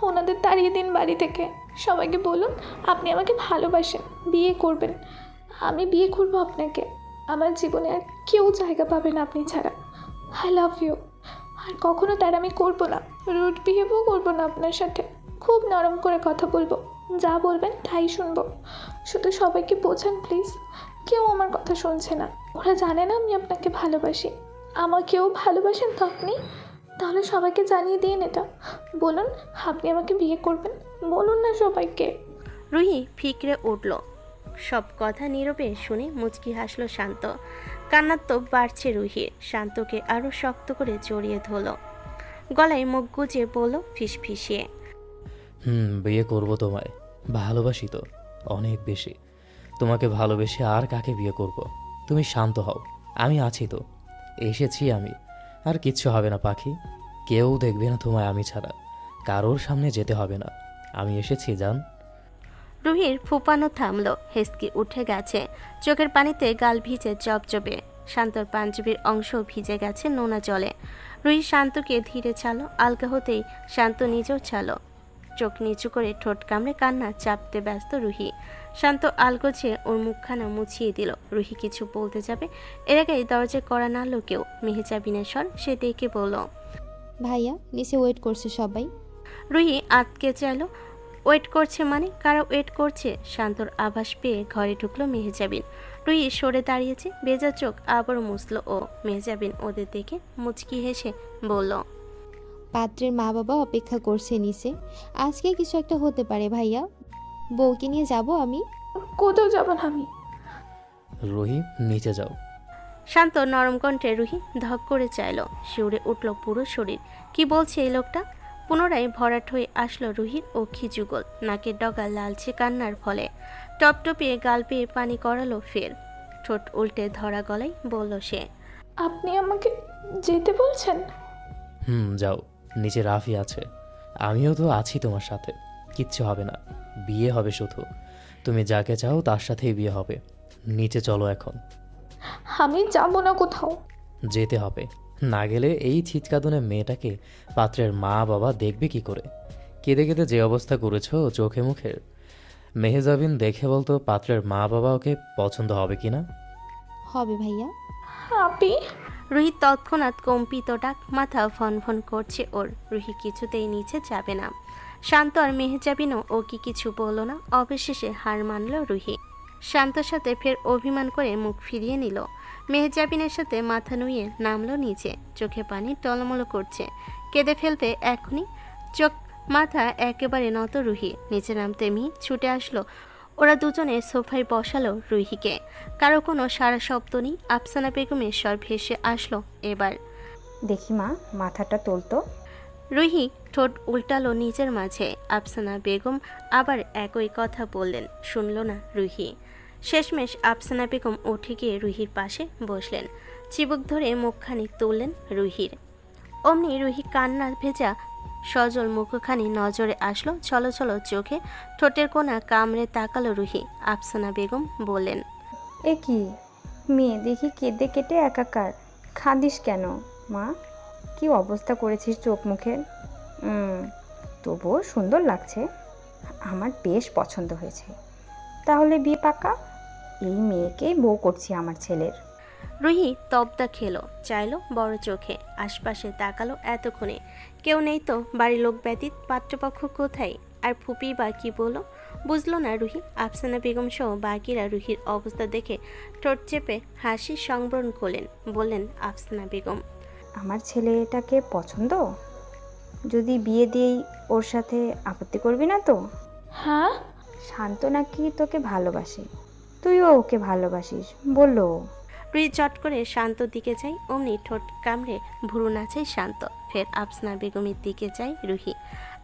ওনাদের তাড়িয়ে দিন বাড়ি থেকে। সবাইকে বলুন আপনি আমাকে ভালোবাসেন, বিয়ে করবেন। আমি বিয়ে করবো আপনাকে। আমার জীবনে আর কেউ জায়গা পাবে না আপনি ছাড়া। I love you. আর কখনো তার আমি করবো না, রুড বিহেভও করবো না আপনার সাথে। খুব নরম করে কথা বলবো, যা বলবেন তাই শুনবো। শুধু সবাইকে বোঝান প্লিজ। কেউ আমার কথা শুনছে না। ওরা জানে না আমি আপনাকে ভালোবাসি। আমাকেও ভালোবাসেন তো আপনি? তাহলে সবাইকে জানিয়ে দিন এটা। বলুন আপনি আমাকে বিয়ে করবেন। বলুন না সবাইকে। রুহি ফিকরে উঠল। সব কথা নীরবে শুনে মুচকি হাসলো শান্ত। কান্নার তো বাড়ছে রুহির। শান্তকে আরও শক্ত করে জড়িয়ে ধরল। গলায় মুখ গুজে বলল ফিসফিসিয়ে। বিয়ে করব তোমায়, ভালোবাসি তো অনেক বেশি। তোমাকে ভালোবেসে আর কাকে বিয়ে করব? তুমি শান্ত হও, আমি আছি তো। এসেছি আমি, আর কিচ্ছু হবে না পাখি। কেউ দেখবে না তোমায় আমি ছাড়া, কারোর সামনে যেতে হবে না। আমি এসেছি জান। রুহির ফুপানো থামলো, হেসকি উঠে গেছে, চোখের পানিতে গাল ভিজে জবজবে। শান্তর পাঞ্জাবির অংশ ভিজে গেছে নোনা জলে। রুহি শান্তকে ধীরে ছালো, আলগা হতেই শান্ত নিজেও ছালো। চোখ নিচু করে ঠোঁট কামড়ে কান্না চাপতে ব্যস্ত রুহি। শান্ত আলগোছে ওর মুখখানা মুছিয়ে দিল। রুহি কিছু বলতে যাবে, এর আগেই দরজায় কড়া নাড়ল কেউ। মেহেজাবিনের স্বর, সে ডেকে বলল, ভাইয়া নিচে ওয়েট করছে সবাই। রুহি আটকে চাইলো। ওয়েট করছে মানে? কারা ওয়েট করছে? শান্তর আভাস পেয়ে ঘরে ঢুকলো মেহেজাবিন। রুহি সরে দাঁড়িয়েছে, বেজা চোখ আবারও মুছল ও। মেহেজাবিন ওদের দেখে মুচকি হেসে বলল, পাত্রের মা বাবা অপেক্ষা করছে নিচে। আজকে কিছু একটা হতে পারে ভাইয়া। বউকে নিয়ে যাব আমি। কোথাও যাব না আমি। রুহি নিচে যাও। শান্ত নরম কণ্ঠে রুহি ধক করে চাইল। শিউরে উঠল পুরো শরীর। কি বলছে এই লোকটা? পুনরায় ভরাট হয়ে আসলো রুহির অক্ষি যুগল। নাকের ডগা লালচে কান্নার ফলে। টপটপিয়ে গাল পেয়ে পানি করালো ফের। ঠোঁট উল্টে ধরা গলায় বলল সে, আপনি আমাকে যেতে বলছেন? যাও, নিচে রাফি আছে, আমিও তো আছি তোমার সাথে। কিচ্ছু হবে না, বিয়ে হবে শুধু। তুমি যাকে চাও তার সাথেই বিয়ে হবে। নিচে চলো এখন। আমি যাব না কোথাও। যেতে হবে, না গেলে এই ছিচকাদুনে মেয়েটাকে পাত্রের মা বাবা দেখবে কি করে? কেঁদে কেঁদে যে অবস্থা করেছো চোখে মুখের। মেহেজাবিন দেখে বলতো পাত্রের মা বাবা ওকে পছন্দ হবে কিনা? হবে ভাইয়া। আপি। রুহি তৎক্ষণাৎ কম্পিত ডাক, মাথা ফনফন করছে ওর। রুহি কিছুতেই নিচে যাবে না। শান্ত আর মেহেজাবিনও ও কি কিছু বলল না। অবশেষে হার মানল রুহি। শান্তর সাথে ফের অভিমান করে মুখ ফিরিয়ে নিল। মেহেজাবিনের সাথে মাথা নুয়ে নামলো নিচে। চোখে পানি টলমল করছে, কেঁদে ফেলবে এখনই। চোখ মাথা একেবারে নত রুহি। নিচে নামতে মিহি ছুটে আসলো। ওরা দুজনে সোফায় বসালো রুহিকে। কারো কোনো সারা শব্দ নেই। আফসানা বেগমের স্বর ভেসে আসলো এবার, দেখি মা, মাথাটা তোলতো। রুহি ঠোঁট উল্টালো নিজের মাঝে। আফসানা বেগম আবার একই কথা বললেন, শুনল না রুহি। শেষমেশ আফসানা বেগম উঠে গিয়ে রুহির পাশে বসলেন। চিবুক ধরে মুখখানি তুললেন রুহির। অমনি রুহি কান্না ভেজা সজল মুখখানি নজরে আসলো ছলো ছলো চোখে। ঠোঁটের কোণা কামড়ে তাকালো রুহি। আফসানা বেগম বললেন, এ কি মেয়ে দেখি কেঁদে কেটে একাকার। খাদিস কেন মা? কি অবস্থা করেছিস চোখ মুখের? তবুও সুন্দর লাগছে, আমার বেশ পছন্দ হয়েছে। তাহলে বিয়ে পাকা? এই মেয়েকেই বউ করছি আমার ছেলের। রুহি তবদা খেলো, চাইলো বড় চোখে। আশপাশে তাকালো, এতক্ষণে কেউ নেই তো বাড়ির লোক ব্যতীত। পাত্রপক্ষ কোথায়? আর ফুপি বা কি বলো? বুঝলো না রুহি। আফসানা বেগম সহ বাকিরা রুহির অবস্থা দেখে ঠোঁট চেপে হাসি সংবরণ করলেন। বললেন আফসানা বেগম, আমার ছেলেটাকে পছন্দ? যদি বিয়ে দিই ওর সাথে আপত্তি করবি না তো? হ্যাঁ। শান্ত নাকি তোকে ভালোবাসে, তুইও ওকে ভালোবাসিস বললো। রুহি চট করে শান্তর দিকে চাই, অমনি ঠোঁট কামড়ে ভুরু নাচাই শান্ত। ফের আফসানা বেগমের দিকে চাই রুহি।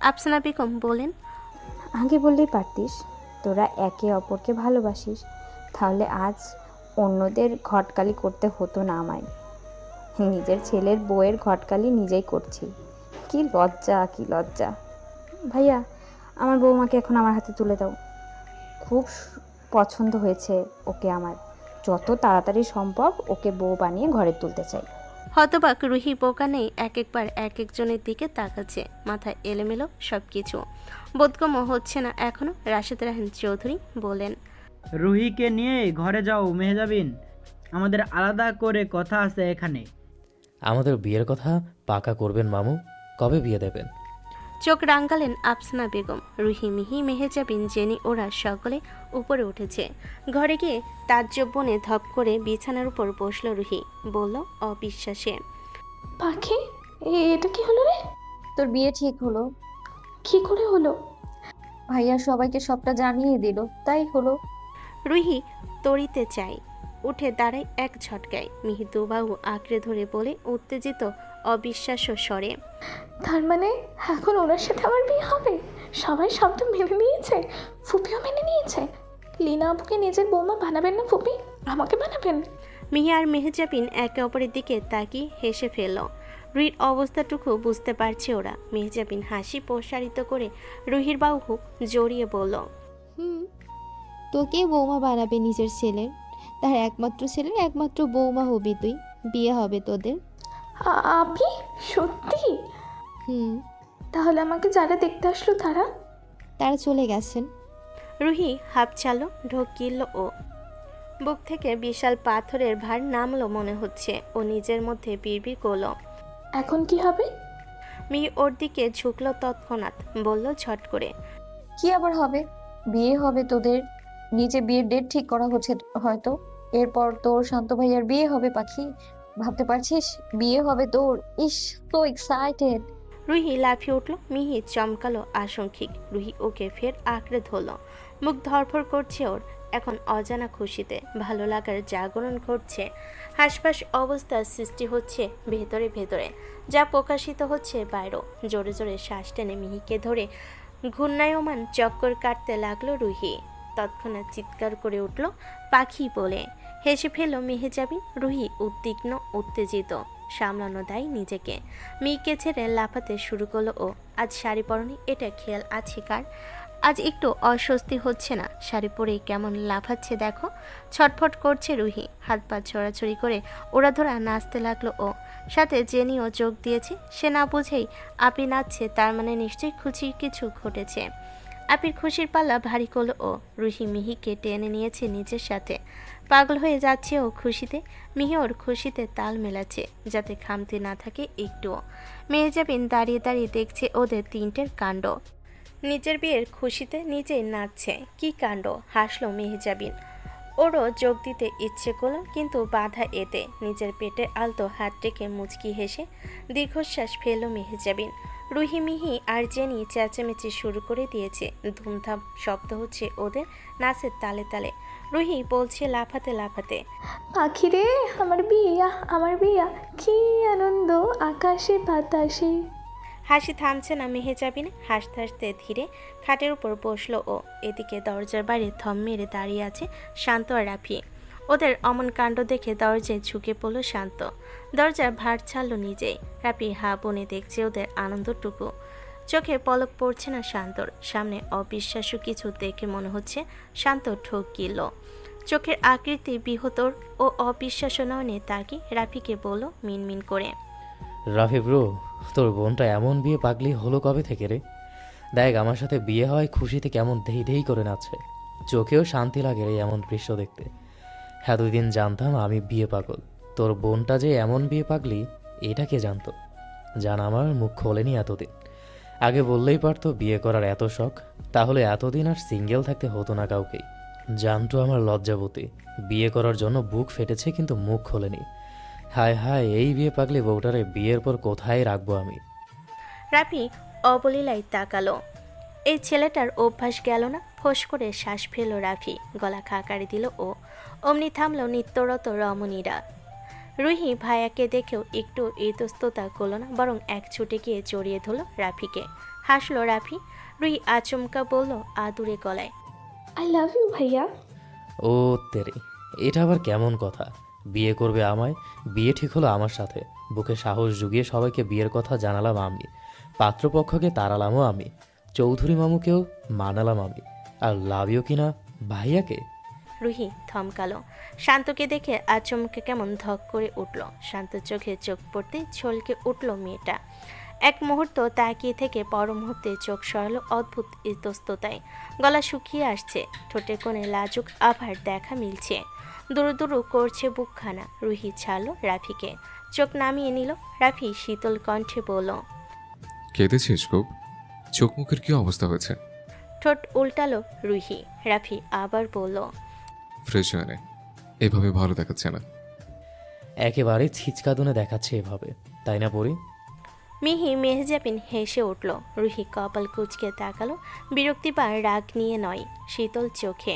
আফসানা বেগম বলেন, আগে বললেই পারতিস তোরা একে অপরকে ভালোবাসিস, তাহলে আজ অন্যদের ঘটকালি করতে হতো না আমায়। নিজের ছেলের বউয়ের ঘটকালি নিজেই করছি। কি লজ্জা, কি লজ্জা। ভাইয়া, আমার বৌমাকে এখন আমার হাতে তুলে দাও। খুব পছন্দ হয়েছে ওকে আমার। যত তাড়াতাড়ি সম্ভব ওকে বউ বানিয়ে ঘরে তুলতে চাই। হতবাক রুহি বোকা নেই, এক একবার এক একজনের দিকে তাকাচ্ছে। মাথায় এলোমেলো সব কিছু। বোধগম্য হচ্ছে না এখনো। রাশেদ রাহান চৌধুরী বলেন, রুহিকে নিয়ে ঘরে যাও মেহেজাবিন, আমাদের আলাদা করে কথা আছে এখানে। আমাদের বিয়ের কথা পাকা করবেন মামু? কবে বিয়ে দেবেন? চোখ রাঙ্গালেন আফসানা বেগম। রুহি, মিহি, মেহেজাবিন, জেনি ওরা সকলে উপরে উঠেছে। ঘরে গিয়ে তাজ্জব বনে ধপ করে বিছানার উপর বসল রুহি। বলল অবিশ্বাসে, পাখি, এটা কি হলো রে? তোর বিয়ে ঠিক হলো। কি করে হলো? ভাইয়া সবাইকে সবটা জানিয়ে দিল, তাই হলো। রুহি তড়িতে চাই, উঠে দাঁড়ায় এক ঝটকায়। মিহি দুবাহু আঁকড়ে ধরে বলে, উত্তেজিত অবিশ্বাস্য স্বরে। তার মানে এখন ওনার সাথে আমার বিয়ে হবে? সবাই শব্দ মেনে নিয়েছে, ফুপিও মেনে নিয়েছে। লিনা আপুকে নিজের বৌমা বানাবেন না ফুপি? আমাকে বানাবেন? মিহি আর মেহজাবিন একে অপরের দিকে তাকিয়ে হেসে ফেলল। রুহির অবস্থাটুকু বুঝতে পারছে ওরা। মেহজাবিন হাসি প্রসারিত করে রুহির বাহু জড়িয়ে বলল, তোকে বৌমা বানাবে নিজের ছেলের, তার একমাত্র ছেলের একমাত্র বৌমা হবি তুই, বিয়ে হবে তোদের। আপনি সত্যি? তাহলে আমাকে যারা দেখতে আসলো তারা চলে গেছেন। রুহি হাঁপছালো, ঢোক গিলল ও। বুক থেকে বিশাল পাথরের ভার নামলো মনে হচ্ছে। ও নিজের মধ্যে বিড়বিড় করল, এখন কি হবে? মিহি ওর দিকে ঝুঁকলো তৎক্ষণাৎ, বলল ঝট করে, কি আবার হবে? বিয়ে হবে তোদের। নিচে বিয়ের ডেট ঠিক করা হচ্ছে হয়তো। এরপর তোর শান্ত ভাইয়ার বিয়ে হবে পাখি। ভাবতে পারছিস বিয়ে হবে তোর? ইস, সো এক্সাইটেড। রুহি লাফিয়ে উঠল। মিহি চমকালো আশঙ্কিক। রুহি ওকে ফের আঁকড়ে ধরল। মুখ ধরফর করছে ওর। এখন অজানা খুশিতে ভালো লাগার জাগরণ ঘটছে। হাসপাস অবস্থার সৃষ্টি হচ্ছে ভেতরে ভেতরে, যা প্রকাশিত হচ্ছে বাইরেও। জোরে জোরে শ্বাস টেনে মিহিকে ধরে ঘূর্ণায়মান চক্কর কাটতে লাগলো রুহি। তৎক্ষণাৎ চিৎকার করে উঠল পাখি বলে। হেসে ফেলল মেহেজাবিন। রুহি উদ্বিগ্ন, উত্তেজিত, সামলানো দায় নিজেকে। মিহিকে ছেড়ে লাফাতে শুরু করলো ও। আজ শাড়ি পরনি, এটা খেয়াল আছে কার? আজ একটু অস্বস্তি হচ্ছে না? শাড়ি পরে কেমন লাফাচ্ছে দেখো। ছটফট করছে রুহি। হাত পা ছড়াছড়ি করে ওড়াধরা নাচতে লাগলো ও। সাথে জেনিও যোগ দিয়েছে। সে না বুঝেই আপি নাচছে, তার মানে নিশ্চয়ই খুশির কিছু ঘটেছে। আপির খুশির পাল্লা ভারী করলো ও। রুহি মিহিকে টেনে নিয়েছে নিজের সাথে। পাগল হয়ে যাচ্ছে ও খুশিতে। মিহি ওর খুশিতে তাল মেলাচ্ছে, যাতে খামতি না থাকে একটুও। মেহজাবিন দাঁড়িয়ে দাঁড়িয়ে দেখছে ওদের তিনটের কাণ্ড। নিজের বিয়ের খুশিতে নিজেই নাচছে, কি কাণ্ড! হাসলো মেহজাবিন। ওরও যোগ দিতে ইচ্ছে করল, কিন্তু বাধা এতে। নিজের পেটে আলতো হাত রেখে মুচকি হেসে দীর্ঘশ্বাস ফেলল মেহজাবিন। রুহি, মিহি আর জেনি চেঁচামেচি শুরু করে দিয়েছে। ধুমধাম শব্দ হচ্ছে ওদের নাচের তালে তালে। রুহি বলছে লাফাতে লাফাতে, পাখি রে, আমার বিয়া, আমার বিয়া, কি আনন্দ আকাশে বাতাসে। হাসি থামছে না মেহেজাবিন। হাসতে হাসতে ধীরে খাটের উপর বসলো ও। এদিকে দরজার বাইরে থম মেরে দাঁড়িয়ে আছে শান্ত আর রাফি। ওদের অমন কাণ্ড দেখে দরজায় ঝুঁকে পড়ল শান্ত। দরজার ভার ছাড়লো নিজেই। রাফি হা বনে দেখছে ওদের আনন্দটুকু। চোখে পলক পড়ছে না শান্তর। সামনে অবিশ্বাস্য কিছু দেখে মনে হচ্ছে শান্ত ঠোক গিলল। চোখের আকৃতি বিহতর ও অবিশ্বাস্য নয়নে তাকে রাফিকে বলল মিনমিন করে, রাফি ব্রো, তোর বোনটা এমন বিয়ে পাগলি হলো কবে থেকে রে? দেখ, আমার সাথে বিয়ে হওয়ায় খুশিতে কেমন ধেই ধেই করে নাচছে। চোখেও শান্তি লাগে রে এমন দৃশ্য দেখতে। হ্যাঁ, 2 দিন জানতাম আমি বিয়ে পাগল। তোর বোনটা যে এমন বিয়ে পাগলি, এটা কে জানতো? জান, আমার মুখ খোলেনি এতদিন। আগে বললেই পারতো বিয়ে করার এত শখ, তাহলে এতদিন আর সিঙ্গেল থাকতে হতো না কাউকেই। জানতো আমার লজ্জাবতী, বিয়ে করার জন্য বুক ফেটেছে কিন্তু মুখ খোলেনি। হায় হায়, এই বিয়ে পাগলি বউটারে বিয়ের পর কোথায় রাখবো আমি? রাফি অবলীলায় তাকালো। এই ছেলেটার অভ্যাস গেল না। ফোঁস করে শ্বাস ফেলল রাফি। গলা খাকারি দিল ও। অমনি থামলো নিত্যরত রমণীরা। রুহি ভাইয়াকে দেখেও একটু ইতস্ততা করল না, বরং এক ছুটে গিয়ে জড়িয়ে ধরল রাফিকে। হাসলো রাফি। রুহি আচমকা বলল আদুরে গলায়, আই লাভ ইউ ভাইয়া। ও তেরে, এটা আবার কেমন কথা? বিয়ে করবে আমায়? বিয়ে ঠিক হলো আমার সাথে। বুকে সাহস জুগিয়ে সবাইকে বিয়ের কথা জানালাম আমি। পাত্রপক্ষকে তাড়ালামও আমি। চৌধুরী মামুকেও মানালাম আমি। আর লাভ ইউ কিনা ভাইয়াকে? রুহি থমকালো। শান্তকে দেখে আচমকে কেমন ধক করে উঠল। শান্ত চোখে চোখ পড়তে ছলকে উঠল মেয়েটা। এক মুহূর্ত তাকিয়ে থেকে পর মুহূর্তে চোখ সরালো অদ্ভুত ইতস্ততায়। গলা শুকিয়ে আসছে, ঠোঁটের কোণে লাজুক আভার দেখা মিলছে। দুরু দুরু করছে বুকখানা। রুহি ছাড়লো রাফিকে। চোখ নামিয়ে নিল। রাফি শীতল কণ্ঠে বলল, কেঁদেছিস খুব? চোখ মুখের কি অবস্থা হয়েছে? ঠোঁট উল্টালো রুহি। রাফি আবার বলল, ফ্রেশ হয়ে নে, এভাবে ভালো দেখাচ্ছে না। একেবারে ছিচকাদুনে দেখাচ্ছে এভাবে, তাই না পরি? মিহি মেহজাবিন হেসে উঠল। রুহি কপাল কুঁচকে তাকালো, বিরক্তি বা রাগ নিয়ে নয়, শীতল চোখে।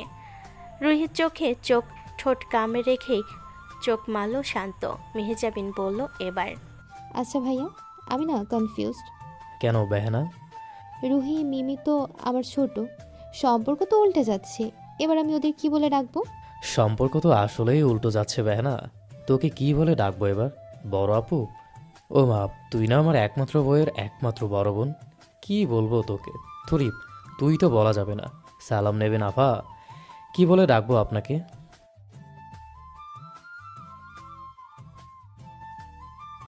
রুহির চোখে চোখ ঠোঁট কামড়ে রেখেই চোখ মারল শান্ত। মেহজাবিন বলল এবার, আচ্ছা ভাইয়া, আমি না কনফিউজড। কেন বেহানা? রুহি মিমি তো আমার ছোট, সম্পর্ক তো উল্টে যাচ্ছে। এবার আমি ওদের কি বলে ডাকবো? সম্পর্ক তো আসলেই উল্টো যাচ্ছে বেহানা। তোকে কি বলে ডাকবো এবার? বড় আপু? ও মা, তুই না আমার একমাত্র বইয়ের একমাত্র বড় বোন। কি বলবো তোকে? তুই তো বলা যাবে না। সালাম নেবেন আফা? কি বলে ডাকবো আপনাকে?